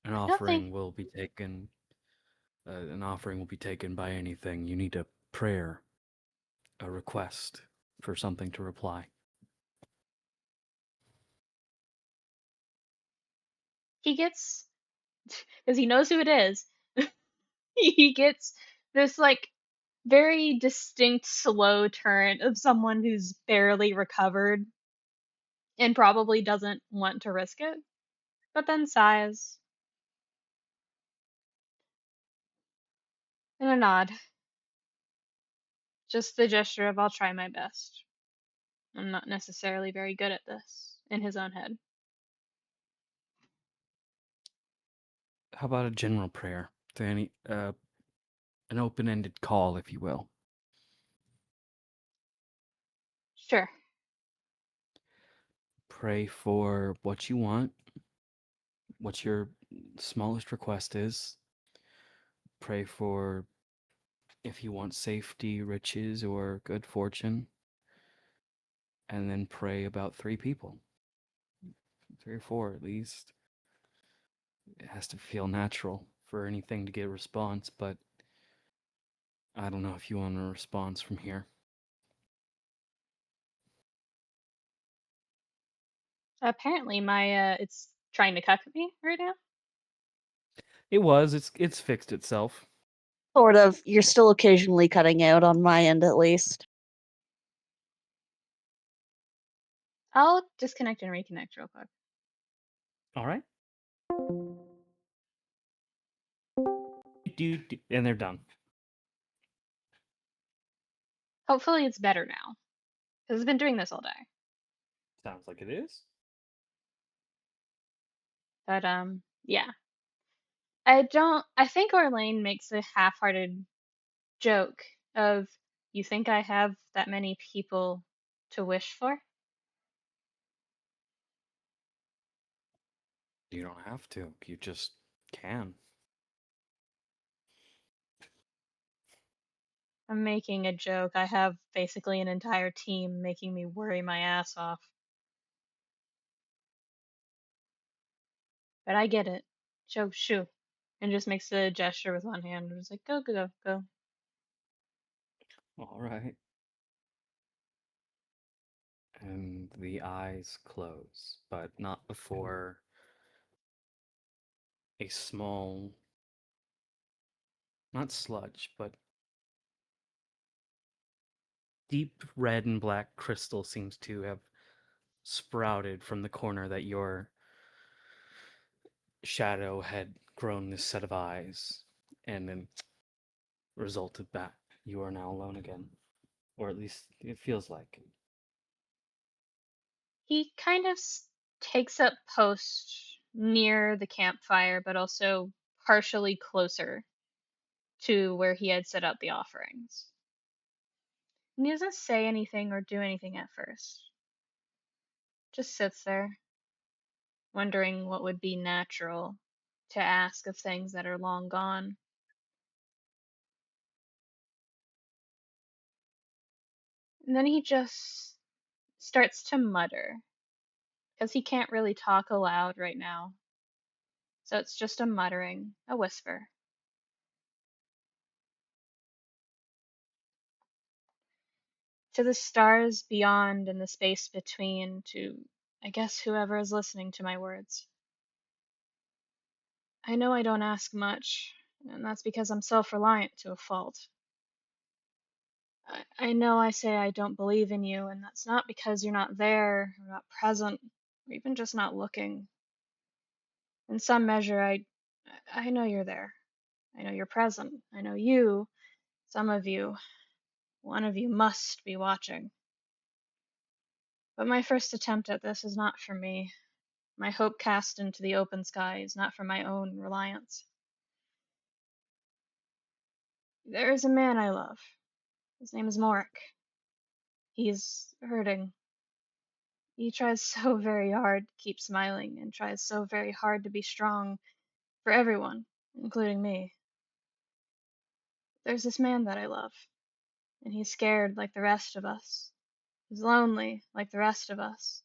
An I don't think offering will be taken. An offering will be taken by anything. You need a prayer, a request for something to reply. he gets, because he knows who it is, he gets this like very distinct slow turn of someone who's barely recovered and probably doesn't want to risk it, but then sighs and a nod. Just the gesture of I'll try my best. I'm not necessarily very good at this in his own head. How about a general prayer? To any, an open-ended call, if you will. Sure. Pray for what you want, what your smallest request is. Pray for if you want safety, riches, or good fortune. And then pray about 3 people. 3 or 4 at least. It has to feel natural for anything to get a response, but I don't know if you want a response from here. Apparently my it's trying to cuck me right now. It was. It's fixed itself. Sort of. You're still occasionally cutting out on my end, at least. I'll disconnect and reconnect real quick. All right. And they're done. Hopefully it's better now. Because I've been doing this all day. Sounds like it is. But yeah. I think Orlain makes a half-hearted joke of, you think I have that many people to wish for? You don't have to. You just can. I'm making a joke. I have basically an entire team making me worry my ass off. But I get it. Shoo. And just makes a gesture with one hand. And just like, go. All right. And the eyes close, but not before a small, not sludge, but deep red and black crystal seems to have sprouted from the corner that your shadow had grown this set of eyes, and then resulted back. You are now alone again. Or at least it feels like. He kind of takes up post near the campfire, but also partially closer to where he had set out the offerings. And he doesn't say anything or do anything at first. Just sits there, wondering what would be natural to ask of things that are long gone. And then he just starts to mutter, because he can't really talk aloud right now. So it's just a muttering, a whisper. To the stars beyond and the space between, to, I guess, whoever is listening to my words. I know I don't ask much, and that's because I'm self-reliant to a fault. I know I say I don't believe in you, and that's not because you're not there, or not present, or even just not looking. In some measure, I know you're there. I know you're present. I know you, some of you, one of you must be watching. But my first attempt at this is not for me. My hope cast into the open sky is not for my own reliance. There is a man I love. His name is Morik. He's hurting. He tries so very hard to keep smiling and tries so very hard to be strong for everyone, including me. There's this man that I love, and he's scared like the rest of us. He's lonely like the rest of us.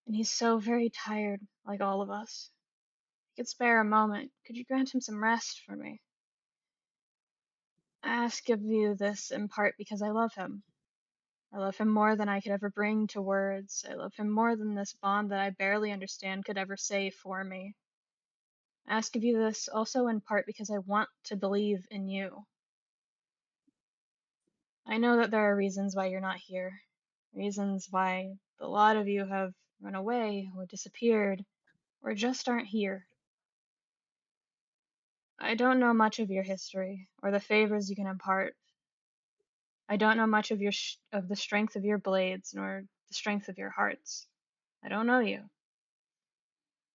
And he's so very tired like all of us. If you could spare a moment, could you grant him some rest for me? I ask of you this in part because I love him. I love him more than I could ever bring to words. I love him more than this bond that I barely understand could ever say for me. I ask of you this also in part because I want to believe in you. I know that there are reasons why you're not here, reasons why a lot of you have run away or disappeared or just aren't here. I don't know much of your history or the favors you can impart. I don't know much of of the strength of your blades nor the strength of your hearts. I don't know you.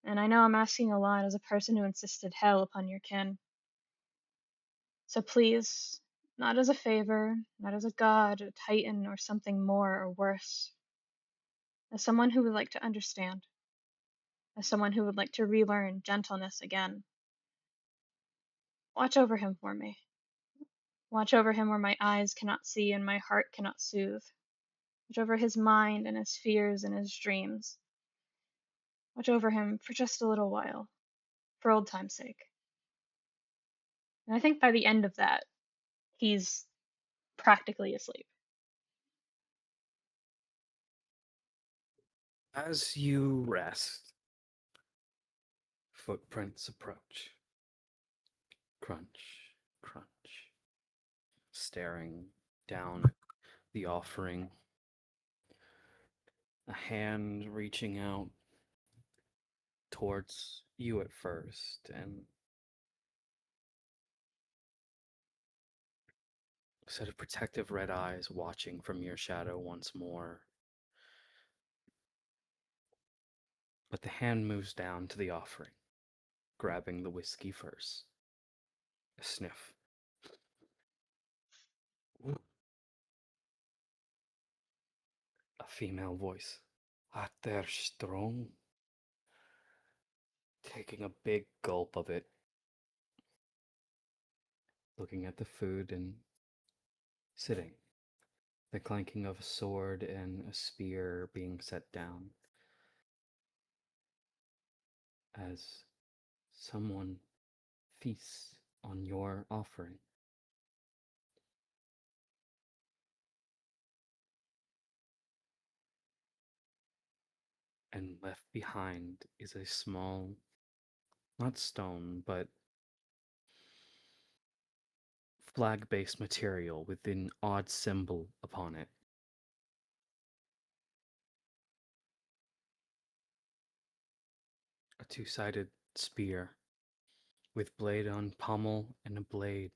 And I know I'm asking a lot as a person who insisted hell upon your kin. So please, not as a favor, not as a god, a titan, or something more or worse, as someone who would like to understand, as someone who would like to relearn gentleness again. Watch over him for me. Watch over him where my eyes cannot see and my heart cannot soothe. Watch over his mind and his fears and his dreams. Watch over him for just a little while, for old time's sake. And I think by the end of that, he's practically asleep. As you rest, footprints approach. Crunch, crunch. Staring down at the offering. A hand reaching out towards you at first, and a set of protective red eyes watching from your shadow once more. But the hand moves down to the offering, grabbing the whiskey first. A sniff. Ooh. A female voice. Hot there, strong. Taking a big gulp of it. Looking at the food and sitting. The clanking of a sword and a spear being set down. As someone feasts on your offering. And left behind is a small, not stone, but flag-based material with an odd symbol upon it. A two-sided spear with blade on pommel and a blade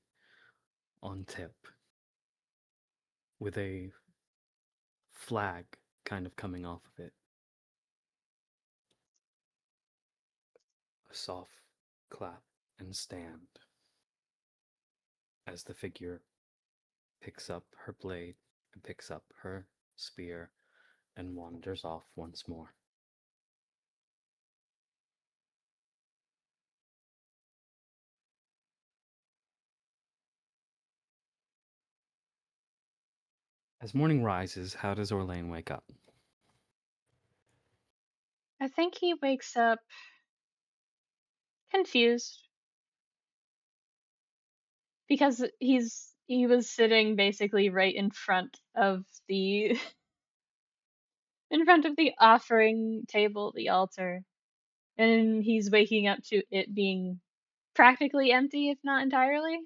on tip, with a flag kind of coming off of it. A soft clap and stand as the figure picks up her blade and picks up her spear and wanders off once more. As morning rises, how does Orlain wake up? I think he wakes up confused because he was sitting basically right in front of the in front of the offering table, the altar, and he's waking up to it being practically empty, if not entirely.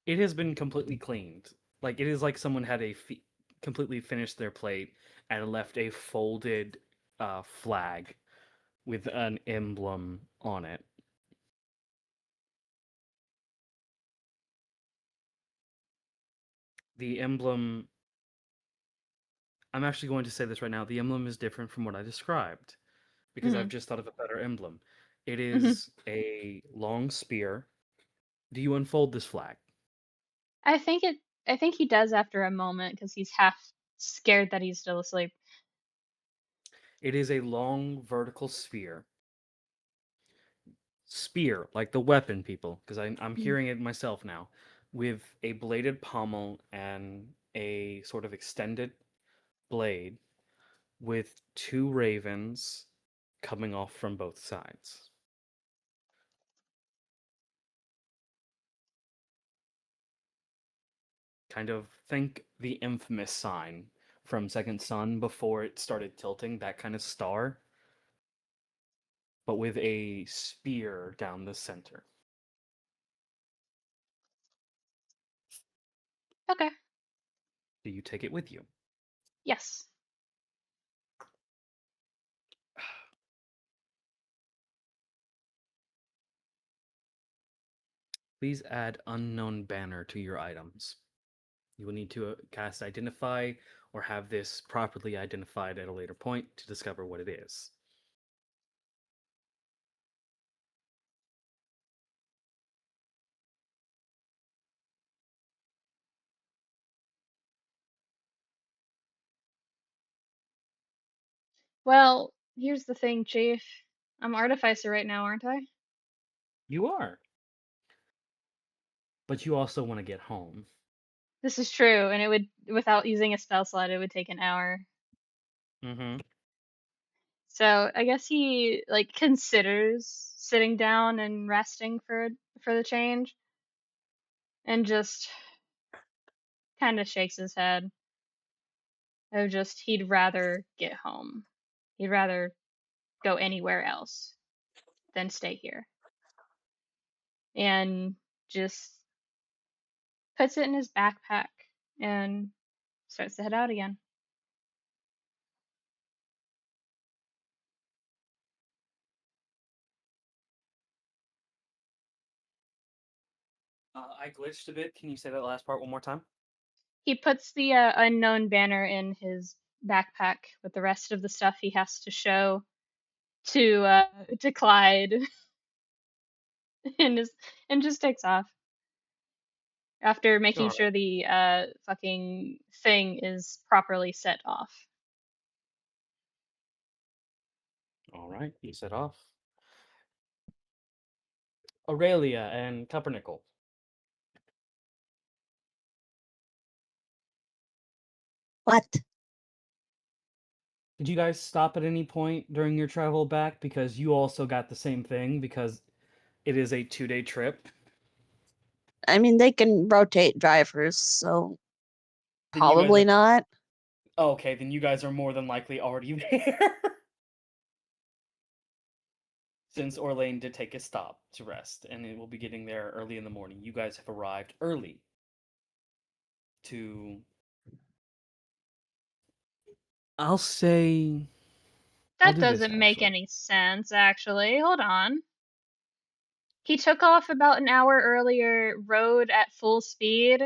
It has been completely cleaned. Like it is like someone had completely finished their plate and left a folded flag with an emblem on it. The emblem, I'm actually going to say this right now, the emblem is different from what I described because I've Hmm. just thought of a better emblem. It Hmm. is a long spear. Do you unfold this flag? I think it. I think he does after a moment because he's half scared that he's still asleep. It is a long vertical sphere. Spear, like the weapon, people, because I'm Mm. hearing it myself now, with a bladed pommel and a sort of extended blade with two ravens coming off from both sides. Kind of think the infamous sign from Second Son before it started tilting, that kind of star, but with a spear down the center. Okay. Do you take it with you? Yes. Please add unknown banner to your items. You will need to cast Identify or have this properly identified at a later point to discover what it is. Well, here's the thing, Chief. I'm Artificer right now, aren't I? You are, but you also want to get home. This is true, and it would, without using a spell slot, it would take an hour. Mm-hmm. So I guess he like considers sitting down and resting for the change, and just kind of shakes his head. Of just he'd rather get home. He'd rather go anywhere else than stay here. And just puts it in his backpack and starts to head out again. I glitched a bit. Can you say that last part one more time? He puts the unknown banner in his backpack with the rest of the stuff he has to show to Clyde and just takes off after making All sure right. the fucking thing is properly set off. All right. You set off. Aurelia and Cupronickel. What? Did you guys stop at any point during your travel back? Because you also got the same thing because it is a 2-day trip. I mean, they can rotate drivers, so Then you guys probably are not. okay. Then you guys are more than likely already there. Since Orlain did take a stop to rest, and it will be getting there early in the morning. You guys have arrived early to. I'll say. I'll That do this doesn't make actually. any sense, actually. Hold on. He took off about an hour earlier, rode at full speed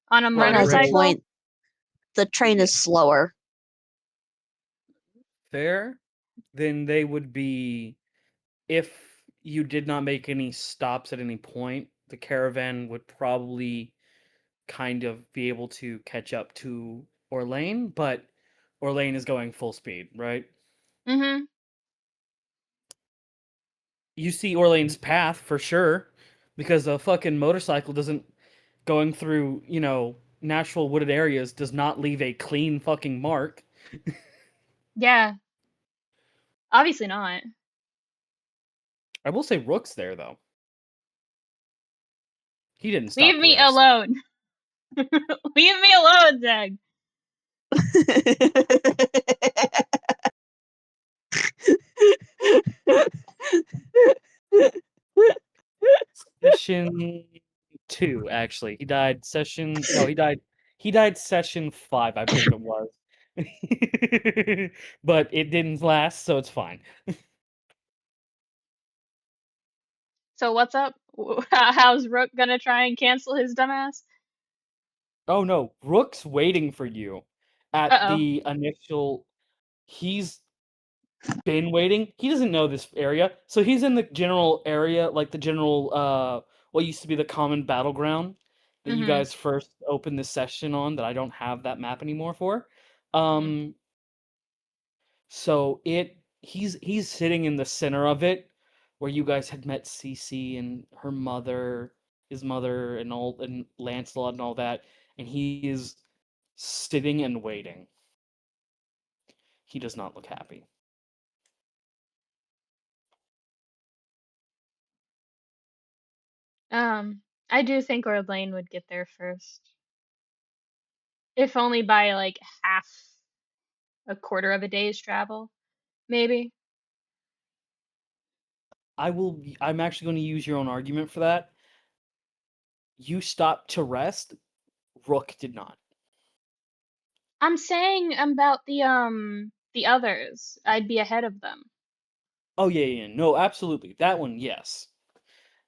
on a Right, Has a right. motorcycle. point. The train Yeah. is slower. Fair. Then they would be. If you did not make any stops at any point, the caravan would probably kind of be able to catch up to Orlain, but Orlain is going full speed, right? Mm-hmm. You see Orlain's path for sure. because a fucking motorcycle doesn't going through, natural wooded areas does not leave a clean fucking mark. Yeah, obviously not. I will say Rook's there though. He didn't stop Leave to me rest. alone. Leave me alone, Zeg. Session 2, actually. He died session no, he died session 5, I believe it was. But it didn't last, so it's fine. So what's up? How's Rook gonna try and cancel his dumbass? Oh no, Rook's waiting for you at Uh-oh. the initial. He's been waiting. He doesn't know this area, so he's in the general area, like the general what used to be the common battleground that you Mm-hmm. guys first opened this session on that I don't have that map anymore for. Mm-hmm. So he's sitting in the center of it where you guys had met Cece and her mother, his mother and all and Lancelot and all that, and he is sitting and waiting. He does not look happy. I do think Orlain would get there first. If only by like a quarter of a day's travel, maybe. I'm actually going to use your own argument for that. You stopped to rest. Rook did not. I'm saying about the others. I'd be ahead of them. Oh yeah. No, absolutely. That one, yes. I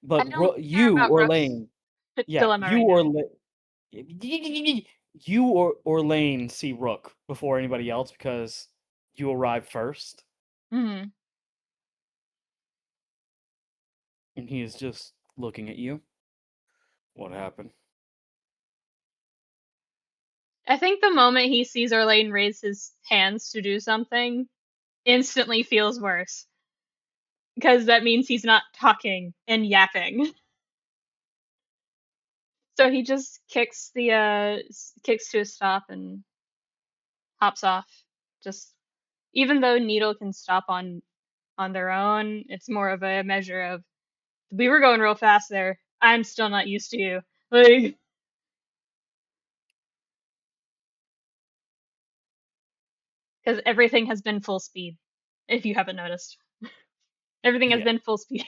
But don't care you about or Rook's Lane, yeah, dilemma you right or now. you or Lane see Rook before anybody else because you arrive first, Mm-hmm. and he is just looking at you. What happened? I think the moment he sees Orlain raise his hands to do something, instantly feels worse. Because that means he's not talking and yapping. So he just kicks to a stop and hops off. Just even though Needle can stop on their own, it's more of a measure of we were going real fast there. I'm still not used to you. Like because everything has been full speed, if you haven't noticed. Everything has Yeah. been full speed.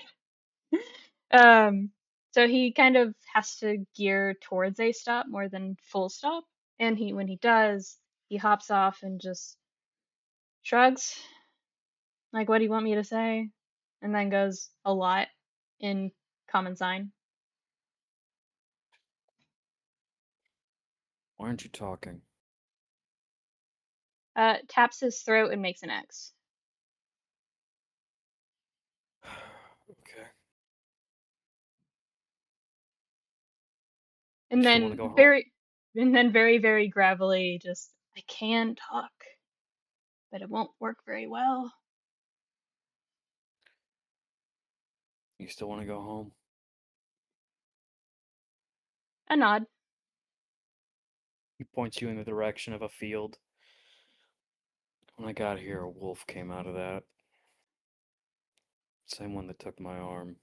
Um, so he kind of has to gear towards a stop more than full stop. And when he does, he hops off and just shrugs, like, what do you want me to say? And then goes a lot in common sign. Why aren't you talking? Taps his throat and makes an X. Okay. You And still want to then go home? very, very gravelly, just, I can talk, but it won't work very well. You still want to go home? A nod. He points you in the direction of a field. When I got here, a wolf came out of that. Same one that took my arm.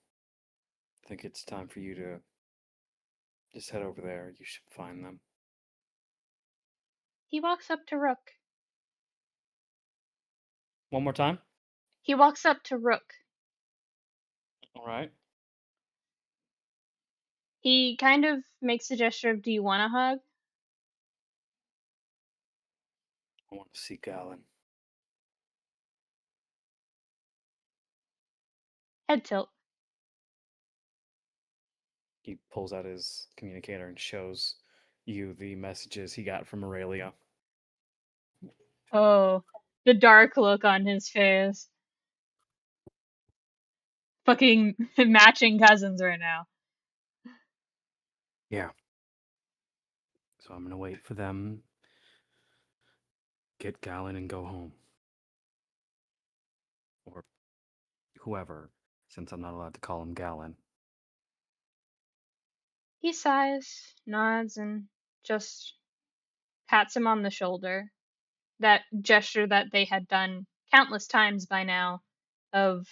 I think it's time for you to just head over there. You should find them. He walks up to Rook. One more time? He walks up to Rook. Alright. He kind of makes a gesture of, do you want a hug? I want to see Galen. Head tilt. He pulls out his communicator and shows you the messages he got from Aurelia. Oh, the dark look on his face. Fucking matching cousins right now. Yeah. So I'm gonna wait for them, get Galen, and go home. Or whoever, since I'm not allowed to call him Galen. He sighs, nods, and just pats him on the shoulder. That gesture that they had done countless times by now of,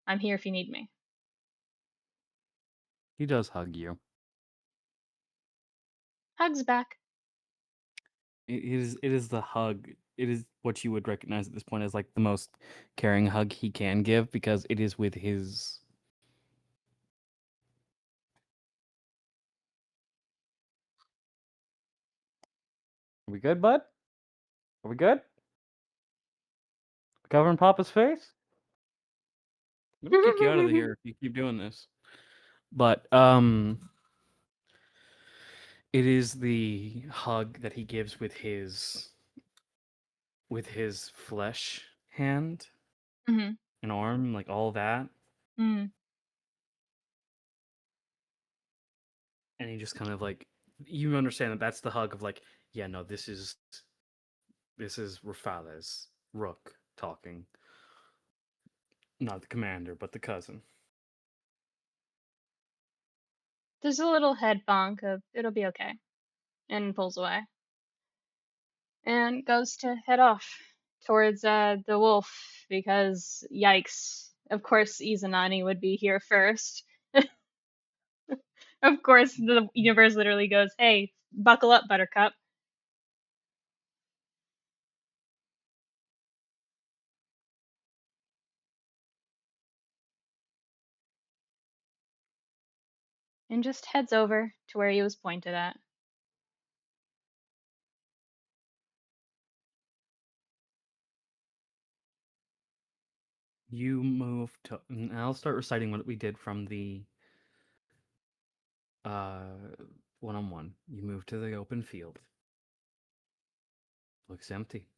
I'm here if you need me. He does hug you. Hugs back. It is the hug. It is what you would recognize at this point as like the most caring hug he can give because it is with his. Are we good, bud? Are we good? Covering Papa's face? I'm gonna kick you out of here if you keep doing this. But it is the hug that he gives with his flesh hand Mm-hmm. and arm, like all that. Mm-hmm. And he just kind of like you understand that that's the hug of like, yeah, no, this is Rafales, Rook talking. Not the commander, but the cousin. There's a little head bonk of, it'll be okay. And pulls away. And goes to head off towards the wolf because, yikes, of course Izanani would be here first. Of course, the universe literally goes, hey, buckle up, Buttercup. And just heads over to where he was pointed at. You move to. And I'll start reciting what we did from the one-on-one. You move to the open field. Looks empty.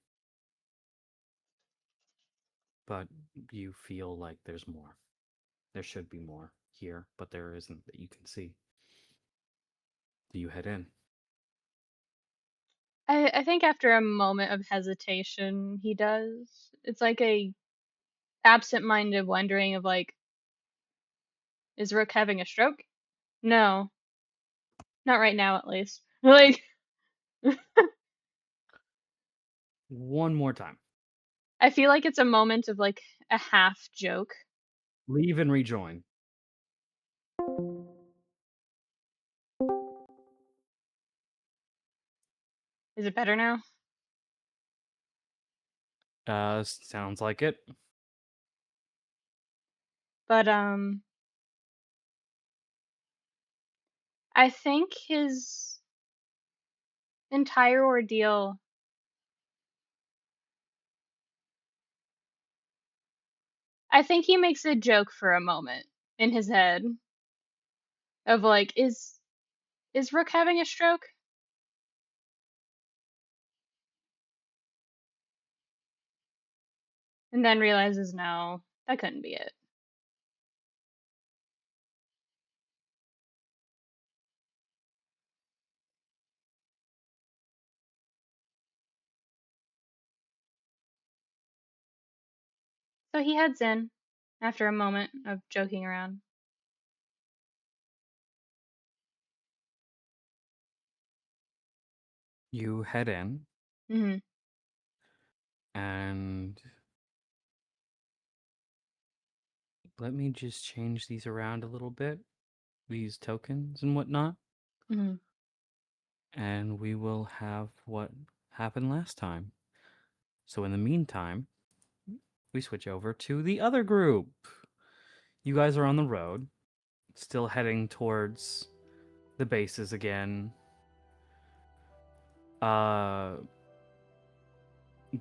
But you feel like there's more. There should be more here, but there isn't that you can see. Do you head in? I think after a moment of hesitation, he does. It's like a absent-minded wondering of like, is Rook having a stroke? No, not right now at least. Like, One more time. I feel like it's a moment of like a half joke. Leave and rejoin. Is it better now? Sounds like it. But I think his entire ordeal, I think he makes a joke for a moment in his head of like, is Rook having a stroke? And then realizes no, that couldn't be it. So he heads in after a moment of joking around. You head in, Hmm. and let me just change these around a little bit, these tokens and whatnot, Hmm. and we will have what happened last time. So in the meantime, we switch over to the other group. You guys are on the road, still heading towards the bases again.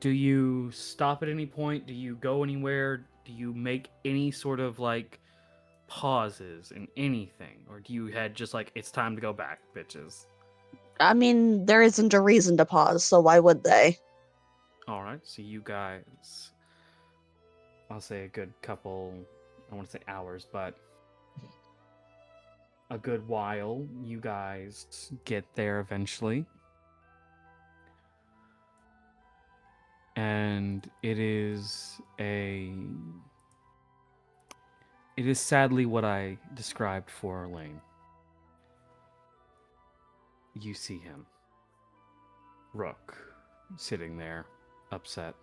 Do you stop at any point? Do you go anywhere? Do you make any sort of like pauses in anything? Or do you head just like, it's time to go back, bitches? I mean, there isn't a reason to pause, so why would they? Alright, so you guys, I'll say a good couple, I want to say hours, but a good while, you guys get there eventually. And it is sadly what I described for Orlain. you see him. Rook, sitting there, upset.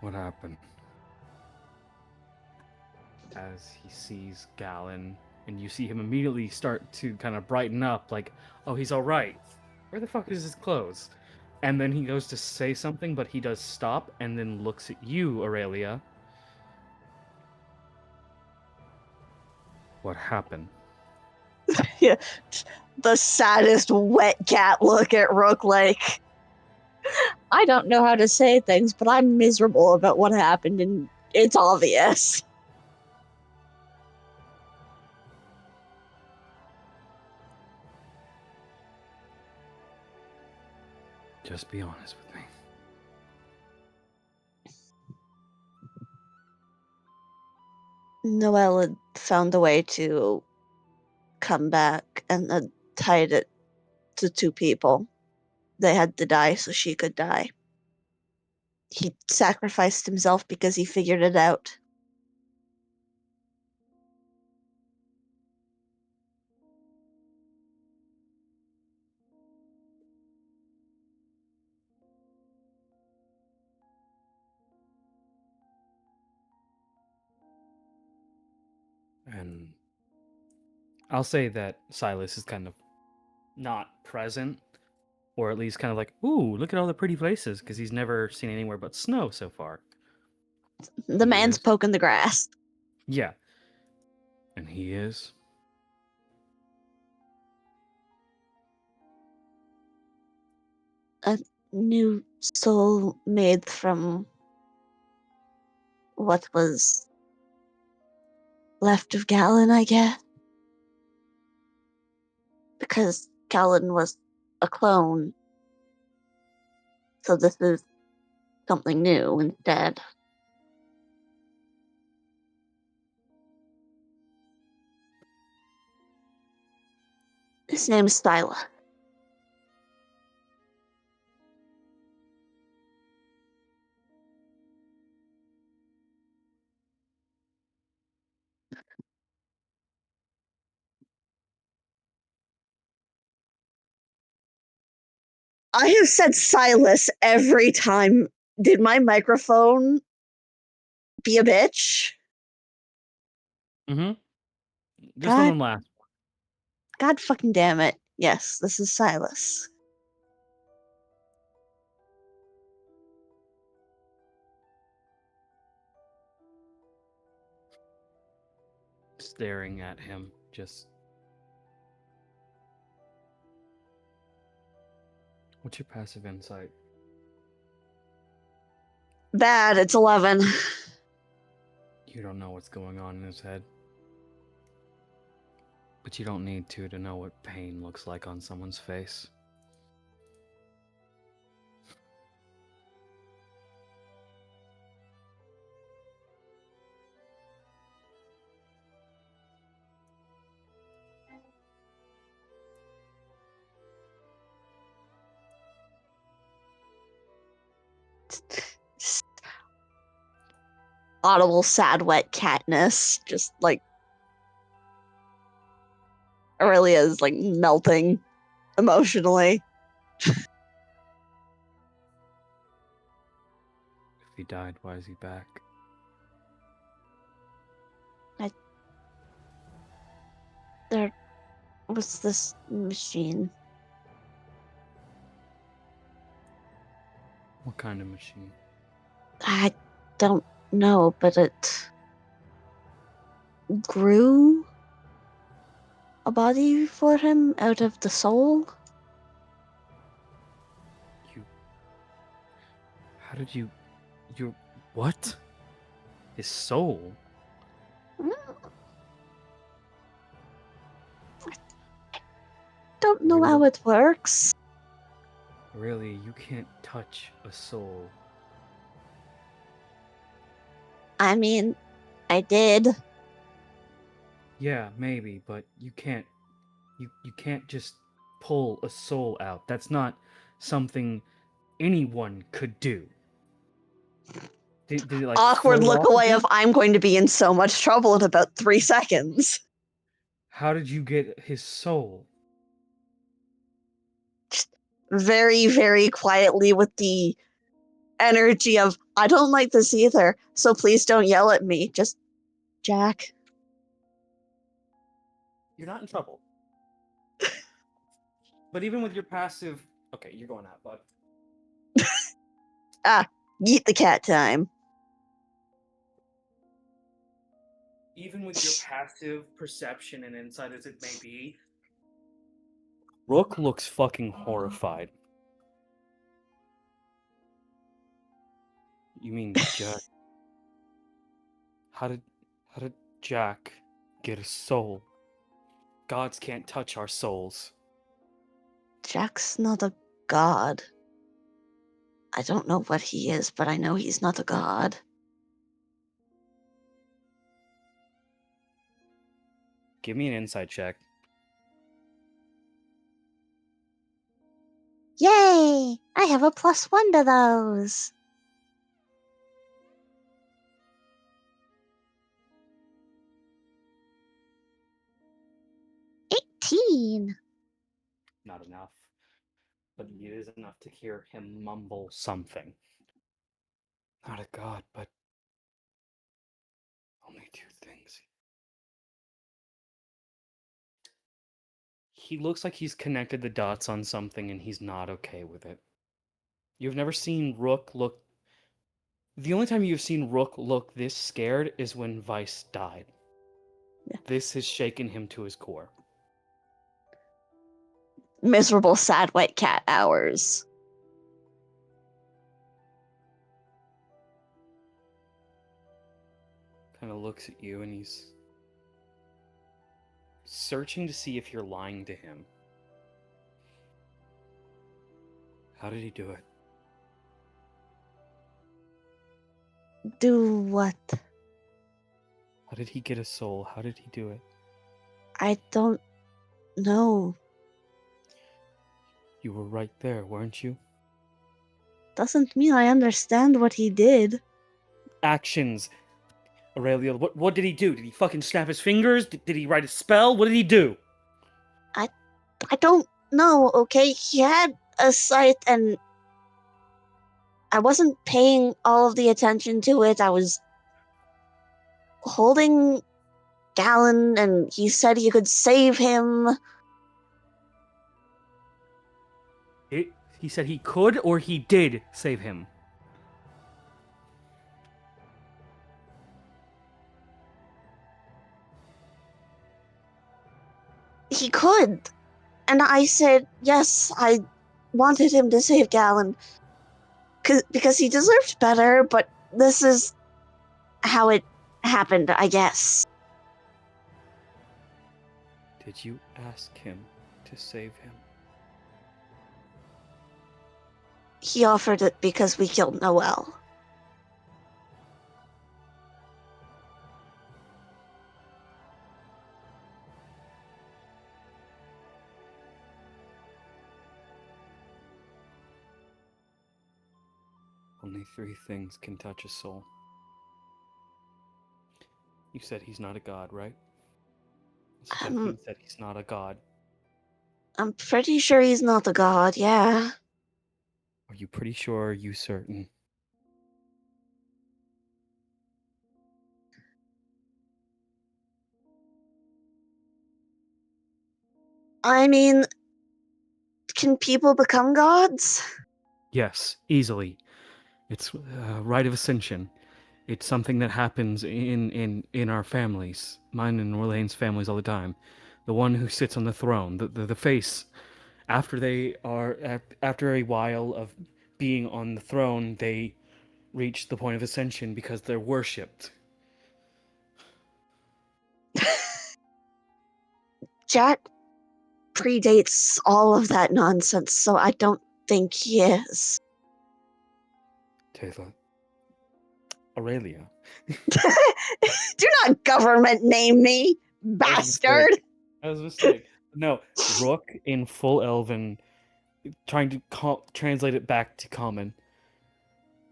What happened? As he sees Galen, and you see him immediately start to kind of brighten up, like, oh, he's all right. Where the fuck is his clothes? And then he goes to say something, but he does stop and then looks at you, Aurelia. What happened? Yeah, the saddest wet cat look at Rook, like, I don't know how to say things, but I'm miserable about what happened, and it's obvious. Just be honest with me. Noelle had found a way to come back and had tied it to two people. They had to die so she could die. He sacrificed himself because he figured it out. And I'll say that Silas is kind of not present, or at least kind of like, ooh, look at all the pretty places, because he's never seen anywhere but snow so far. The He man's is? poking the grass. Yeah. And he is? A new soul made from what was left of Galen, I guess. Because Galen was a clone. So this is something new instead. His name is Tala. I have said Silas every time. Did my microphone be a bitch? Mm-hmm. Just on God, the last. God fucking damn it. Yes, this is Silas. Staring at him, just. What's your passive insight? Bad, it's 11. You don't know what's going on in his head. But you don't need to know what pain looks like on someone's face. Audible sad wet catness. Just like Aurelia is like melting emotionally. If he died, why is he back? There was this machine. What kind of machine? I don't know, but it grew a body for him out of the soul. You. How did you. You. What? His soul? Don't know how it works. Really, you can't touch a soul. I mean, I did. Yeah, maybe, but you can't. You can't just pull a soul out. That's not something anyone could do. Did it like Awkward float look off of away him? of I'm going to be in so much trouble in about 3 seconds. How did you get his soul? very, very quietly with the energy of, I don't like this either, so please don't yell at me. Just, Jack. You're not in trouble. But even with your passive... Okay, you're going out, bud. Yeet the cat time. Even with your passive perception and insight as it may be, Rook looks fucking horrified. You mean Jack? How did Jack get a soul? Gods can't touch our souls. Jack's not a god. I don't know what he is, but I know he's not a god. Give me an insight check. Yay! I have a +1 to those. $18. Not enough. But it is enough to hear him mumble something. Not a god, but only two things. He looks like he's connected the dots on something and he's not okay with it. You've never seen Rook look... The only time you've seen Rook look this scared is when Vice died. Yeah. This has shaken him to his core. Miserable, sad white cat hours. Kind of looks at you and he's searching to see if you're lying to him. How did he do it? Do what? How did he get a soul? How did he do it? I don't know. You were right there, weren't you? Doesn't mean I understand what he did. Actions. Aurelia, what did he do? Did he fucking snap his fingers? Did he write a spell? What did he do? I don't know, okay? He had a sight and I wasn't paying all of the attention to it. I was holding Gallon and he said he could save him. He said he could or he did save him. He could. And I said, yes, I wanted him to save Gallon. Because he deserved better, but this is how it happened, I guess. Did you ask him to save him? He offered it because we killed Noel. Only three things can touch a soul. You said he's not a god, right? You said he's not a god. I'm pretty sure he's not a god, yeah. Are you pretty sure? Are you certain? I mean, can people become gods? Yes, easily. It's a rite of ascension. It's something that happens in our families, mine and Orlain's families all the time. The one who sits on the throne, the face, after a while of being on the throne, they reach the point of ascension because they're worshipped. Jack predates all of that nonsense, so I don't think he is. Taylor. Aurelia. Do not government name me, bastard! That was a mistake. No, Rook in full Elven, trying to translate it back to common.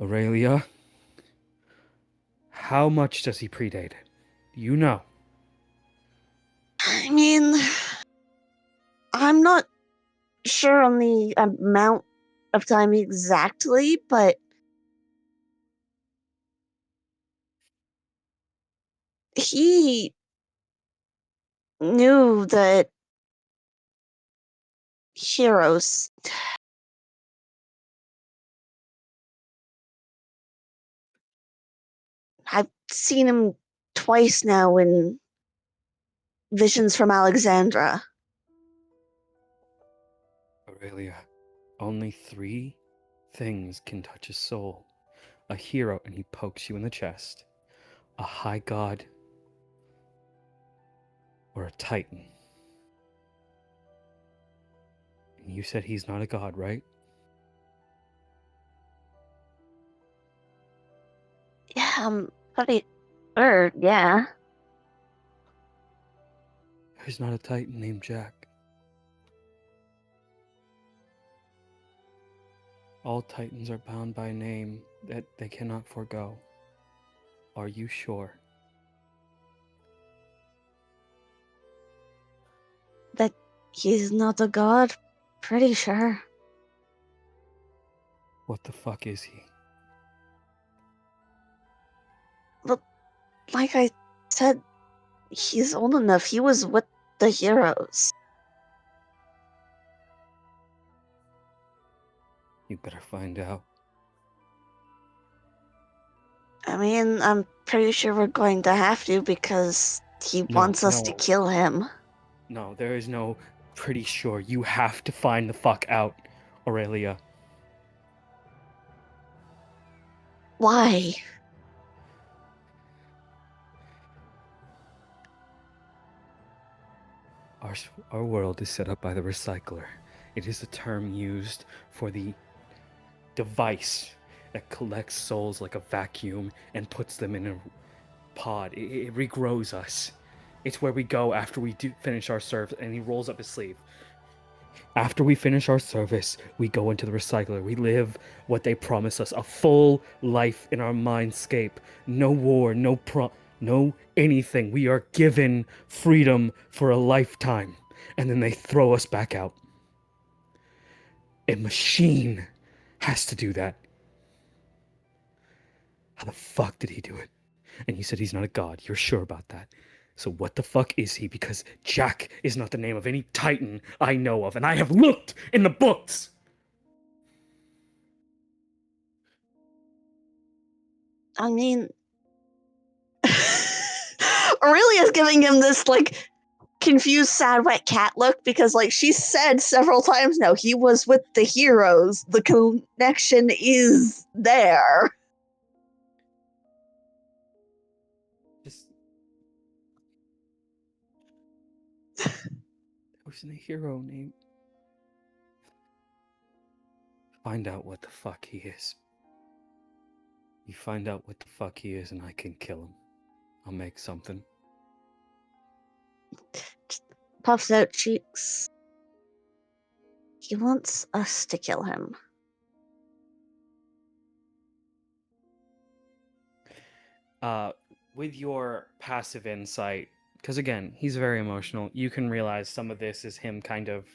Aurelia, how much does he predate? You know. I mean, I'm not sure on the amount of time exactly, but he knew that heroes. I've seen him twice now in Visions from Alexandra. Aurelia, only 3 things can touch a soul. A hero, and he pokes you in the chest. A high god. Or a titan. And you said he's not a god, right? Yeah, I'm pretty sure, yeah. There's not a titan named Jack. All titans are bound by a name that they cannot forego. Are you sure? That he's not a god? Pretty sure. What the fuck is he? But like I said, he's old enough. He was with the heroes. You better find out. I mean, I'm pretty sure we're going to have to because he wants us to kill him. No, there is no pretty sure. You have to find the fuck out, Aurelia. Why? Our world is set up by the recycler. It is a term used for the device that collects souls like a vacuum and puts them in a pod. It regrows us. It's where we go after we finish our service. And he rolls up his sleeve. After we finish our service, we go into the recycler. We live what they promise us, a full life in our mindscape. No war, no anything. We are given freedom for a lifetime. And then they throw us back out. A machine has to do that. How the fuck did he do it? And you said he's not a god. You're sure about that. So what the fuck is he? Because Jack is not the name of any titan I know of, and I have looked in the books! I mean... Aurelia's giving him this, like, confused, sad, wet cat look because, like, she said several times now, he was with the heroes. The connection is there. Just... There wasn't a hero name. Find out what the fuck he is. You find out what the fuck he is and I can kill him. I'll make something. Just puffs out cheeks. He wants us to kill him. With your passive insight, because again, he's very emotional, you can realize some of this is him kind of...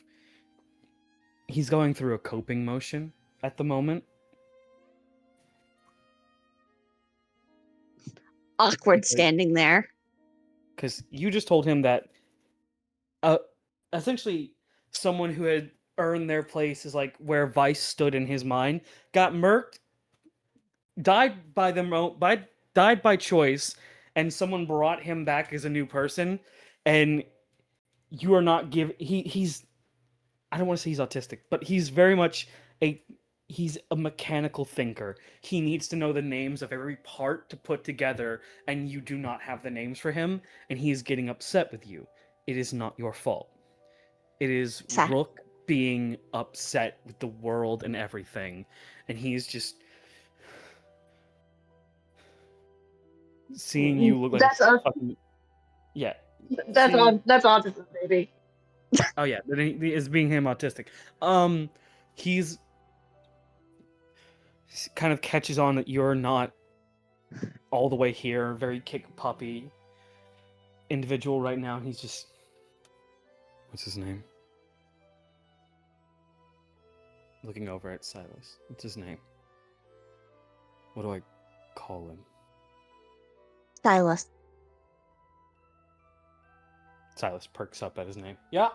He's going through a coping motion at the moment. Awkward standing there. Because you just told him that essentially someone who had earned their place is like where Vice stood in his mind, got murked, died by choice, and someone brought him back as a new person, and you are not he's I don't want to say he's autistic, but he's very much he's a mechanical thinker. He needs to know the names of every part to put together, and you do not have the names for him, and he is getting upset with you. It is not your fault. It is Rook being upset with the world and everything, and he's just seeing you look like fucking... Yeah. That's autism, baby. Oh yeah, he is being him autistic. He's kind of catches on that you're not all the way here, very kick puppy individual right now, and he's just... What's his name? looking over at Silas. What's his name? What do I call him? Silas. Silas perks up at his name. Yeah.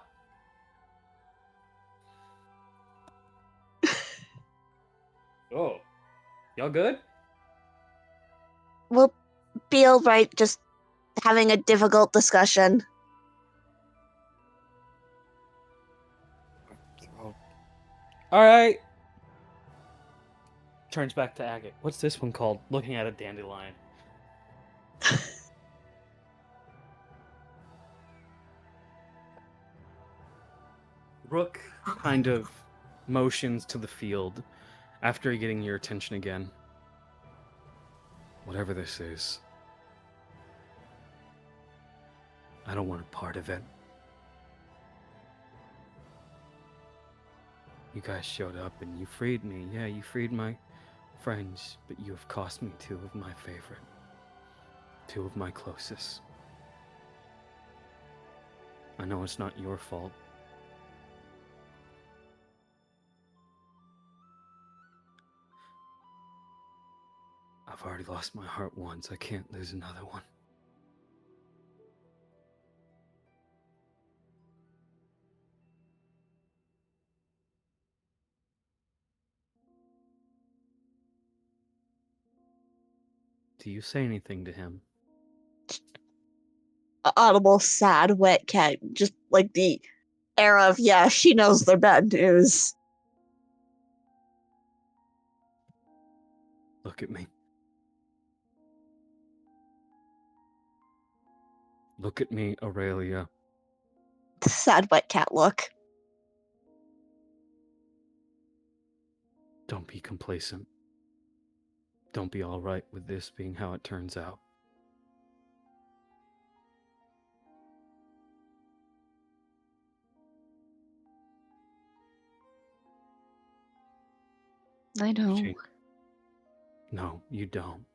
Oh, y'all good? We'll be all right, just having a difficult discussion. Oh. All right. Turns back to Agate. What's this one called? Looking at a dandelion. Rook kind of motions to the field after getting your attention again. Whatever this is, I don't want a part of it. You guys showed up and you freed me. Yeah, you freed my friends, but you have cost me two of my favorite. Two of my closest. I know it's not your fault. I've already lost my heart once. I can't lose another one. Do you say anything to him? Audible, sad, wet cat. Just like the air of, yeah, she knows they're bad news. Look at me. Look at me, Aurelia. Sad, wet cat look. Don't be complacent. Don't be all right with this being how it turns out. I know. No, you don't.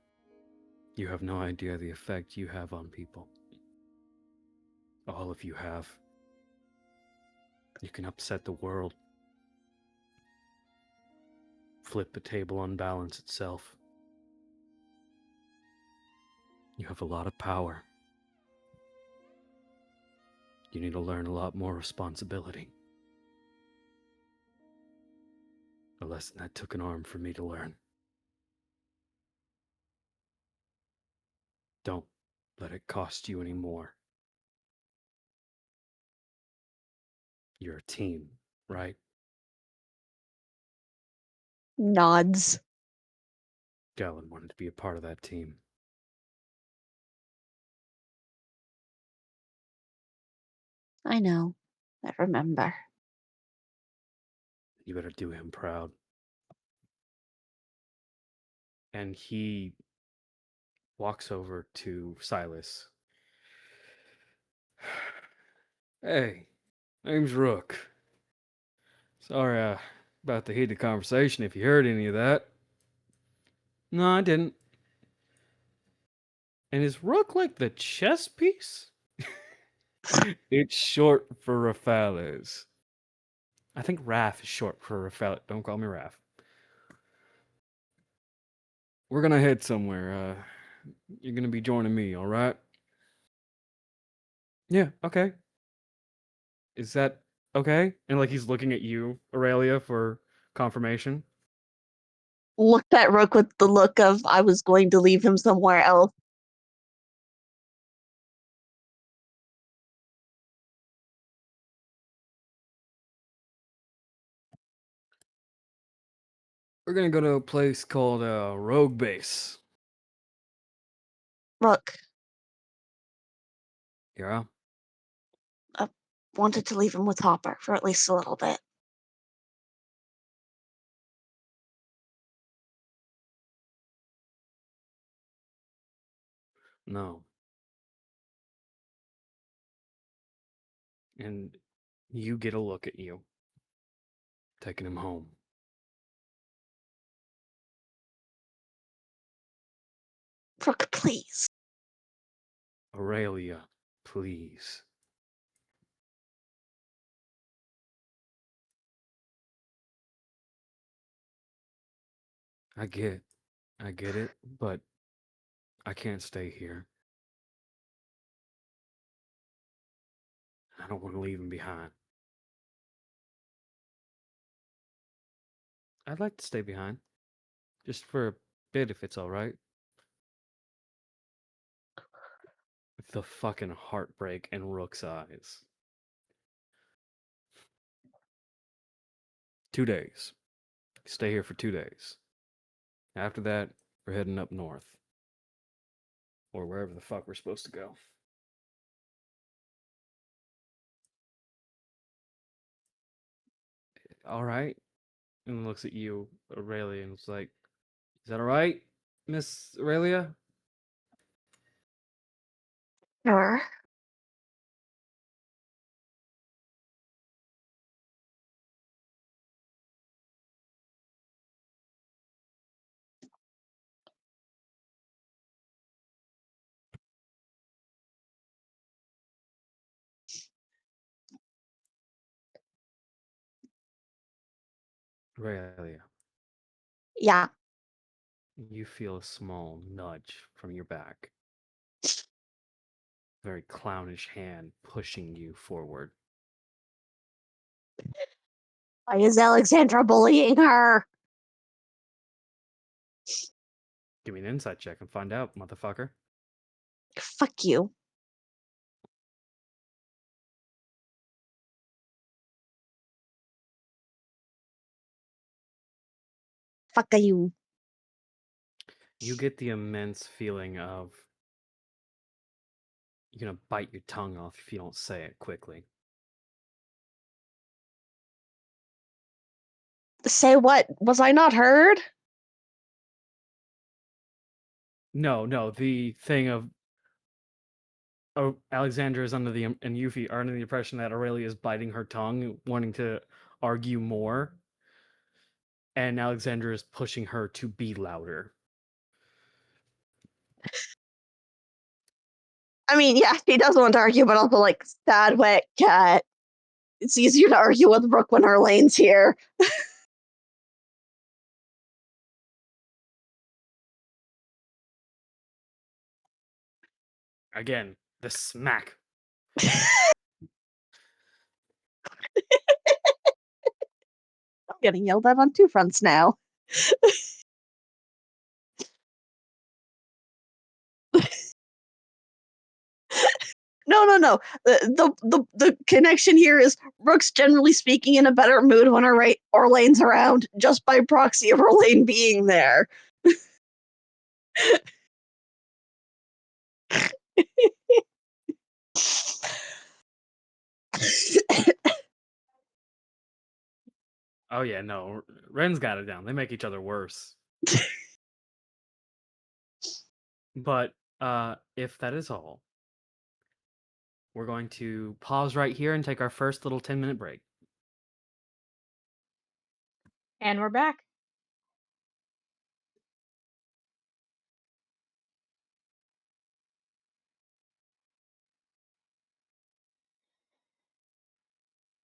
You have no idea the effect you have on people. All of you have. You can upset the world. Flip the table on balance itself. You have a lot of power. You need to learn a lot more responsibility. A lesson that took an arm for me to learn. Don't let it cost you any more. You're a team, right? Nods. Galen wanted to be a part of that team. I know. I remember. You better do him proud. And he walks over to Silas. Hey, name's Rook. Sorry about the heated conversation if you heard any of that. No, I didn't. And is Rook like the chess piece? It's short for Rafaels. I think Raph is short for Rafael. Don't call me Raph. We're gonna head somewhere. You're gonna be joining me, all right? Yeah, okay. Is that okay? And like he's looking at you, Aurelia, for confirmation. Looked at Rook with the look of, I was going to leave him somewhere else. We're gonna go to a place called Rogue Base. Rook, Yeah. wanted to leave him with Hopper for at least a little bit. No. And you get a look at you. Taking him home. Rook, please. Aurelia, please. I get it, but I can't stay here. I don't want to leave him behind. I'd like to stay behind, just for a bit if it's all right. The fucking heartbreak in Rook's eyes. 2 days. Stay here for 2 days. After that, we're heading up north. Or wherever the fuck we're supposed to go. All right. And looks at you, Aurelia, and is like, is that all right, Miss Aurelia? Sure. Aurelia, Yeah. you feel a small nudge from your back. Very clownish hand pushing you forward. Why is Alexandra bullying her? Give me an insight check and find out, motherfucker. Fuck you. Fuck you. You get the immense feeling of you're gonna bite your tongue off if you don't say it quickly. Say what? Was I not heard? No, the thing of Alexandra is under the and Yufi are under the impression that Aurelia is biting her tongue, wanting to argue more, and Alexandra is pushing her to be louder. I mean, yeah, he does want to argue, but also, like, sad wet cat. It's easier to argue with Brooke when Orlain's here. Again, the smack. I'm getting yelled at on two fronts now. No. The connection here is Brooke's generally speaking in a better mood when Orlain's around, just by proxy of Orlain being there. Oh yeah, no, Ren's got it down. They make each other worse. But if that is all, we're going to pause right here and take our first little 10-minute break. And we're back.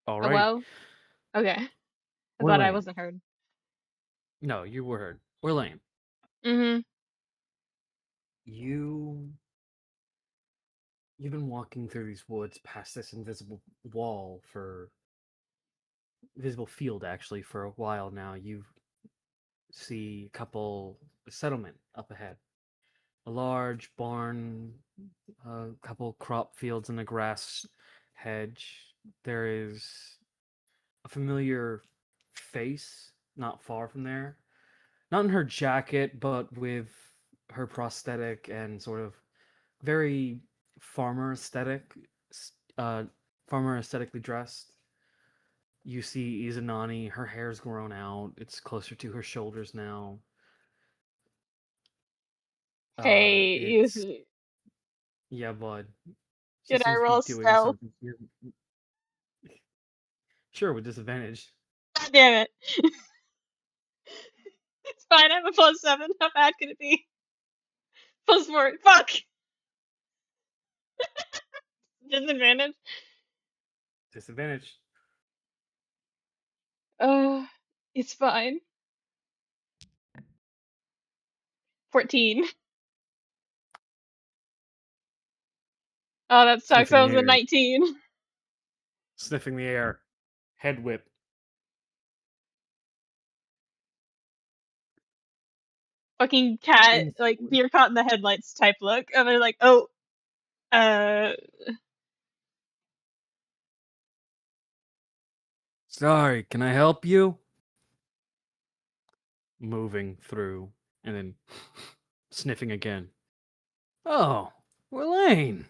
All right. Hello? Okay. I We're thought I lame. wasn't heard. No, you were heard. We're lame. Mm-hmm. You've been walking through these woods past this invisible wall for visible field actually for a while now. You see a couple settlement up ahead. A large barn, a couple crop fields and a grass hedge. There is a familiar face not far from there. Not in her jacket, but with her prosthetic and sort of very farmer aesthetic, uh, farmer aesthetically dressed. You see Izanani, her hair's grown out. It's closer to her shoulders now. Hey, It's Yufi. yeah, bud. She Can I seems to be roll doing stealth? something. Sure, with disadvantage. God damn it. It's fine, I have a +7. How bad can it be? +4. Fuck! Disadvantage? Disadvantage. Uh, it's fine. 14. Oh, that sucks. Sniffing That was the a air. 19. Sniffing the air. Head whip. Fucking cat, In- like, you're caught in the headlights type look. And they're like, oh, Sorry, can I help you? Moving through and then sniffing again. Oh, Orlain.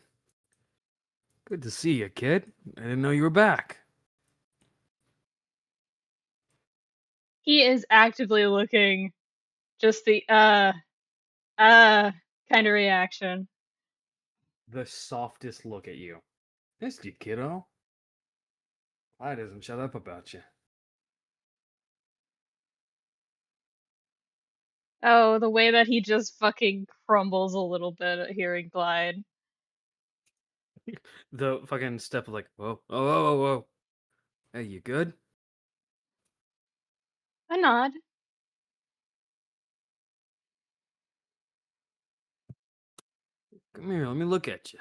Good to see you, kid. I didn't know you were back. he is actively looking just the, kind of reaction. The softest look at you. Missed you, kiddo. Why doesn't shut up about you? Oh, the way that he just fucking crumbles a little bit at hearing Glide. The fucking step of like, whoa, whoa, whoa, whoa, whoa. Hey, you good? A nod. Come here, let me look at you.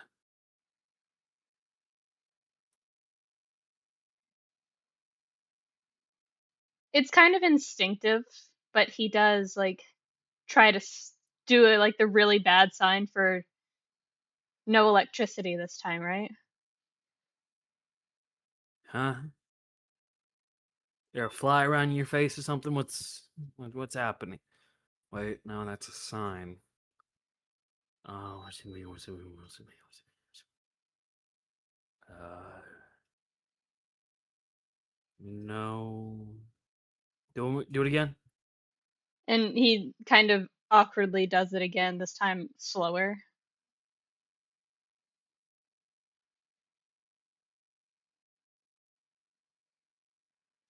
It's kind of instinctive, but he does, like, try to do it, like, the really bad sign for no electricity this time, right? Huh? There a fly around your face or something? What's happening? Wait, no, that's a sign. Oh, what's it mean? What's it mean? What's it mean? What's it mean? No. Do it again. And he kind of awkwardly does it again, this time slower.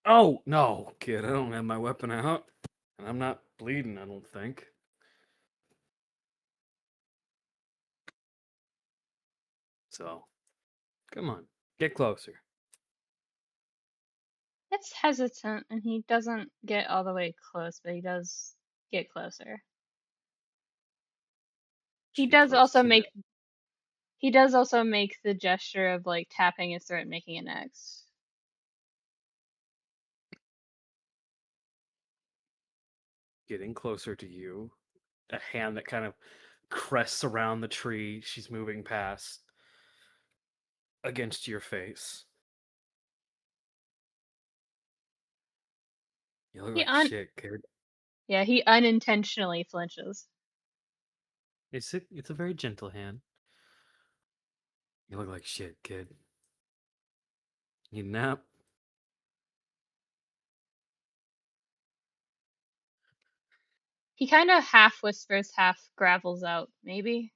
Oh no, kid! I don't have my weapon out, and I'm not bleeding. I don't think. So, come on, get closer. It's hesitant, and he doesn't get all the way close, but he does get closer. He Should be does close also to make he does also make the gesture of like tapping his throat and making an X. getting closer to you. A hand that kind of crests around the tree she's moving past against your face. You look He like shit, kid. Yeah, he unintentionally flinches. It's a very gentle hand. You look like shit, kid. You nap. He kind of half whispers, half gravels out, maybe.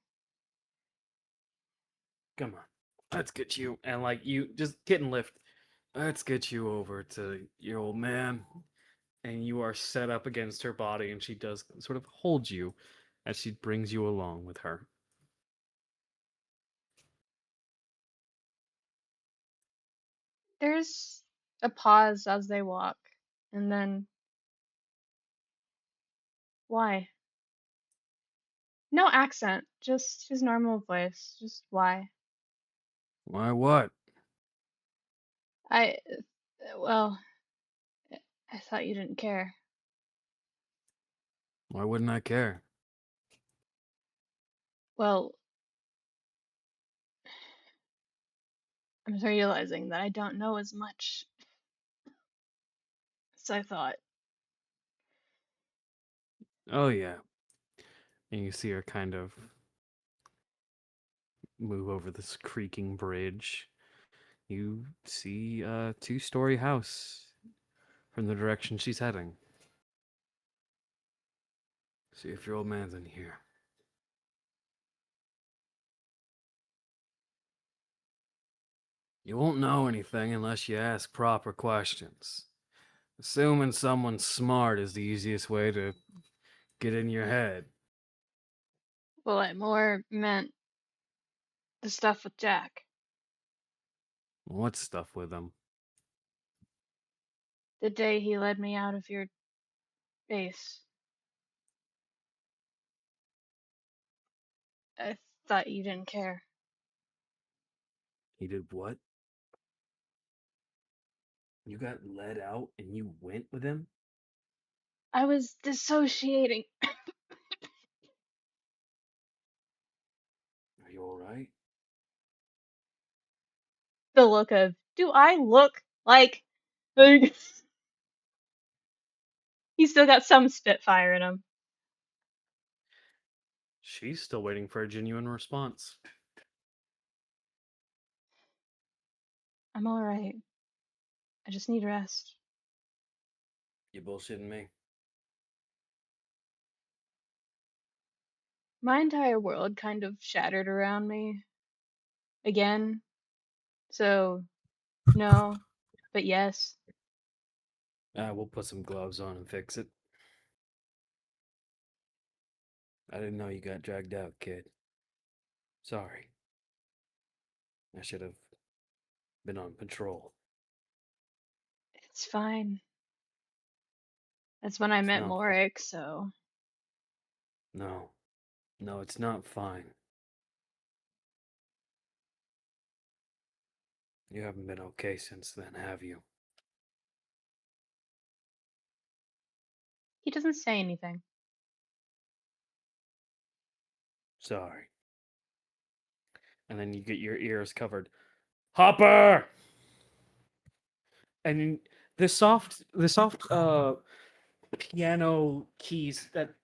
Come on, let's get you and like you just get and lift. Let's get you over to your old man. And you are set up against her body, and she does sort of hold you as she brings you along with her. There's a pause as they walk, and then why? No accent, just his normal voice. Just why? Why what? I, well, I thought you didn't care. Why wouldn't I care? Well, I'm realizing that I don't know as much as I thought. Oh yeah. And you see her kind of move over this creaking bridge. You see a two-story house from the direction she's heading. See if your old man's in here. You won't know anything unless you ask proper questions. Assuming someone's smart is the easiest way to get in your head. Well, I more meant the stuff with Jack. What stuff with them? The day he led me out of your base. I thought you didn't care. He did what? You got led out and you went with him? I was dissociating. Are you alright? The look of, do I look like he's still got some spitfire in him. She's still waiting for a genuine response. I'm alright. I just need rest. You bullshitting me? My entire world kind of shattered around me. Again. So, no. But yes. We'll put some gloves on and fix it. I didn't know you got dragged out, kid. Sorry. I should have been on patrol. It's fine. That's when I It's met not. Morik, so. No. No, it's not fine. You haven't been okay since then, have you? He doesn't say anything. Sorry. And then you get your ears covered. Hopper! And the soft piano keys that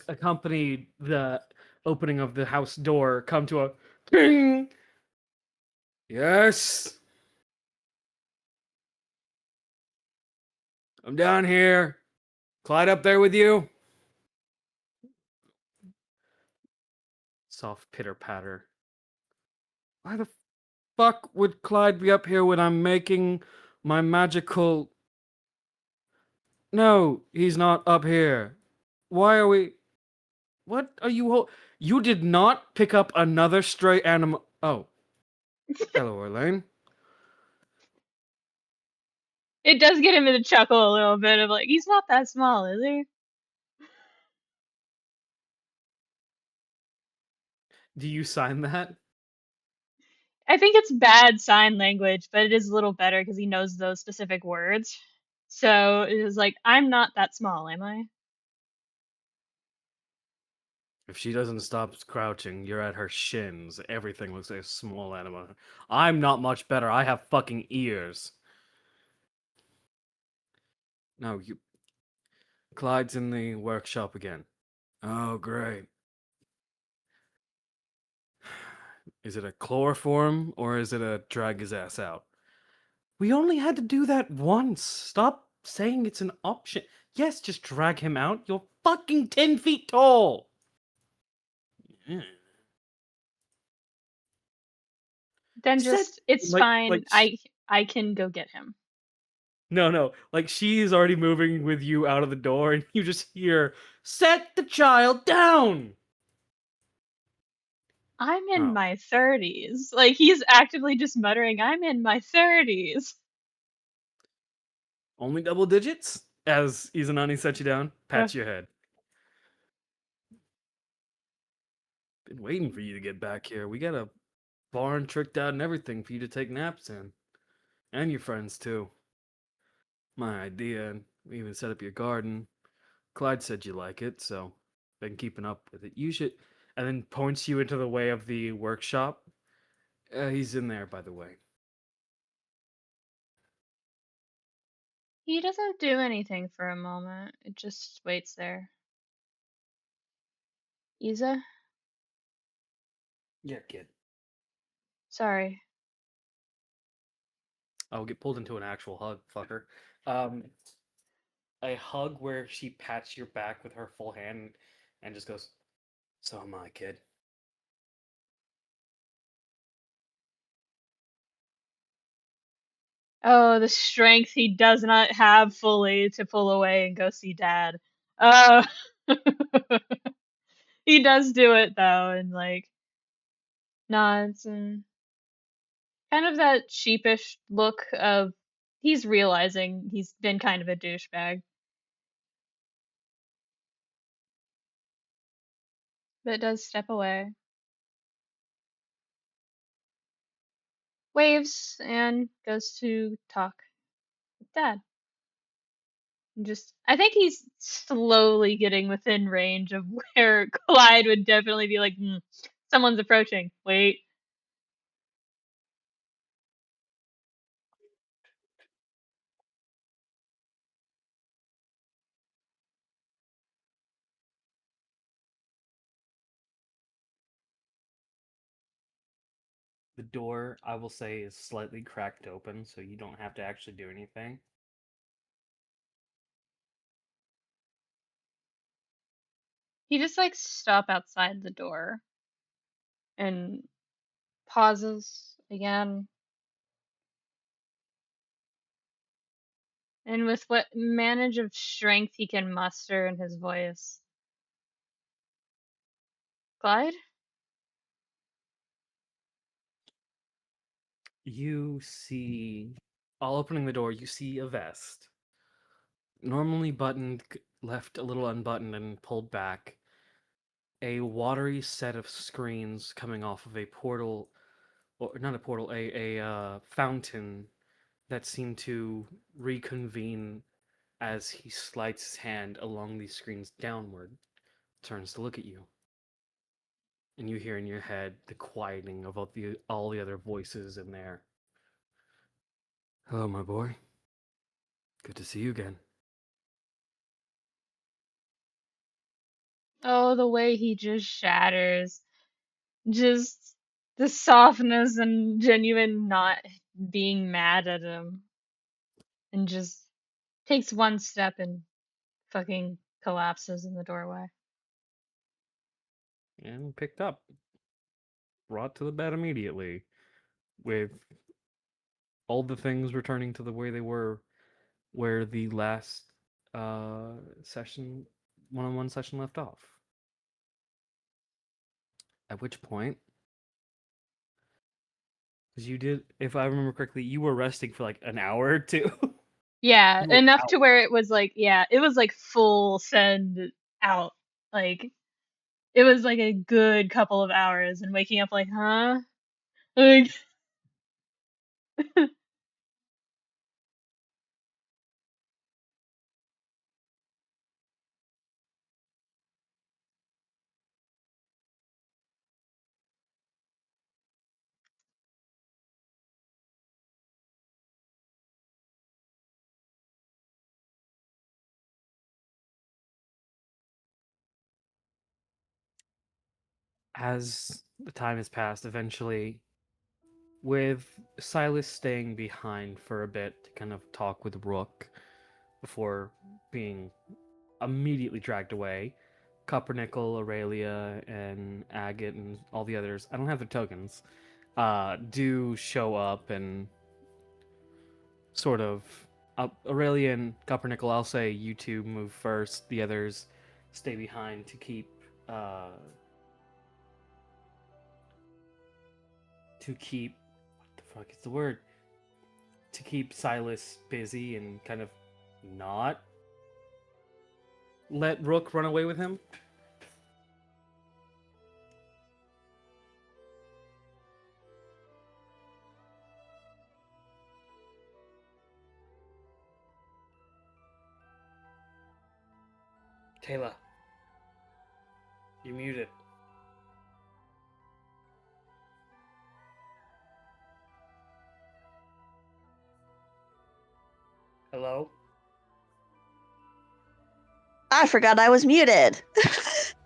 accompanied the opening of the house door come to a ping. Yes. I'm down here. Clyde up there with you? Soft pitter patter. Why the fuck would Clyde be up here when I'm making my magical... No, he's not up here. Why are we... What are you... You did not pick up another stray animal... Oh. Hello, Orlain. It does get him to chuckle a little bit of like, he's not that small, is he? Do you sign that? I think it's bad sign language, but it is a little better because he knows those specific words. So it is like, I'm not that small, am I? If she doesn't stop crouching, you're at her shins. Everything looks like a small animal. I'm not much better. I have fucking ears. No, you... Clyde's in the workshop again. Oh, great. Is it a chloroform or is it a drag his ass out? We only had to do that once. Stop saying it's an option. Yes, just drag him out. You're fucking 10 feet tall. Yeah. Then Said, just, it's fine. I can go get him. No. Like, she's already moving with you out of the door, and you just hear, set the child down! I'm in Oh. my 30s. Like, he's actively just muttering, I'm in my 30s. Only double digits? As Izanani set you down, pats your head. Been waiting for you to get back here. We got a barn tricked out and everything for you to take naps in. And your friends, too. My idea, and we even set up your garden. Clyde said you like it, so been keeping up with it. You should... And then points you into the way of the workshop. He's in there, by the way. He doesn't do anything for a moment. It just waits there. Isa? Yeah, kid. Sorry. I'll get pulled into an actual hug, fucker. A hug where she pats your back with her full hand and just goes, so am I, kid. Oh, the strength he does not have fully to pull away and go see Dad. Oh. He does do it, though, and, like, nods and kind of that sheepish look of he's realizing he's been kind of a douchebag. but does step away. Waves and goes to talk with Dad. I think he's slowly getting within range of where Clyde would definitely be like, someone's approaching. Wait. The door, I will say, is slightly cracked open, so you don't have to actually do anything. He just like stop outside the door and pauses again. And with what manage of strength he can muster in his voice. Clyde? You see, all opening the door, you see a vest. Normally buttoned, left a little unbuttoned and pulled back. A watery set of screens coming off of a portal, or not a portal, a fountain that seem to reconvene as he slides his hand along these screens downward, turns to look at you. And you hear in your head the quieting of all the other voices in there. Hello, my boy. Good to see you again. Oh, the way he just shatters. Just the softness and genuine not being mad at him. And just takes one step and fucking collapses in the doorway. And picked up. Brought to the bed immediately. With all the things returning to the way they were where the last session, one-on-one session left off. At which point, because you did, if I remember correctly, you were resting for like an hour or two. Yeah, You were enough out. to where it was like, yeah, it was like full send out. Like, it was like a good couple of hours and waking up like, huh? Like, As the time has passed, eventually, with Silas staying behind for a bit to kind of talk with Rook before being immediately dragged away, Cupronickel, Aurelia, and Agate, and all the others, I don't have their tokens, do show up and sort of. Aurelia and Cupronickel, I'll say you two move first, the others stay behind to keep. What the fuck is the word? To keep Silas busy and kind of not let Rook run away with him. Tala, you're muted. Hello? I forgot I was muted.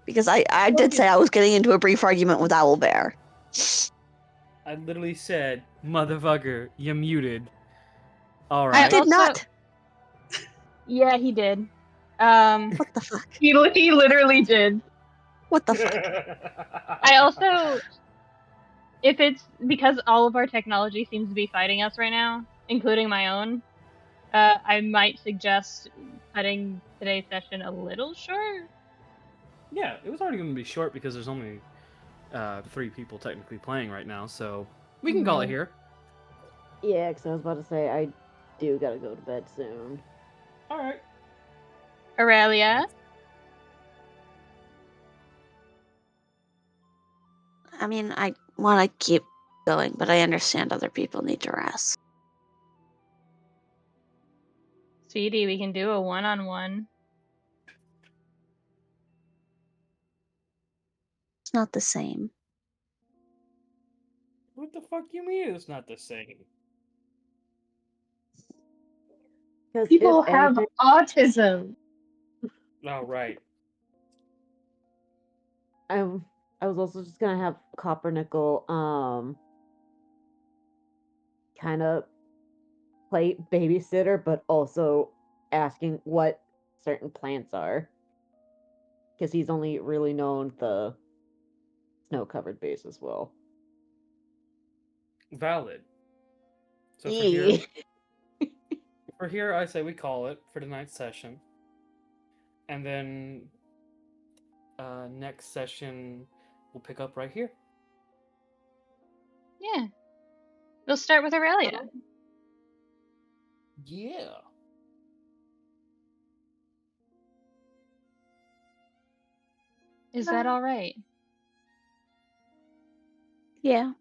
Because I did say I was getting into a brief argument with Owlbear. I literally said, motherfucker, you're muted. I Alright. Did also- not. yeah, he did. What the fuck? He literally did. What the fuck? I also, if it's because all of our technology seems to be fighting us right now, including my own, I might suggest cutting today's session a little short. Yeah, it was already going to be short because there's only 3 people technically playing right now, so we can call it here. Yeah, because I was about to say, I do gotta go to bed soon. Alright. Aurelia? I mean, I want to keep going, but I understand other people need to rest. Sweetie, we can do a one-on-one. It's not the same. What the fuck you mean it's not the same? Because People if have anything, autism. Oh, right. I was also just gonna have Cupronickel kind of play babysitter, but also asking what certain plants are, because he's only really known the snow-covered base as well. Valid. So Yee. for here, I say we call it for tonight's session, and then next session we'll pick up right here. Yeah. We'll start with Aurelia. Yeah. Is that all right? Yeah.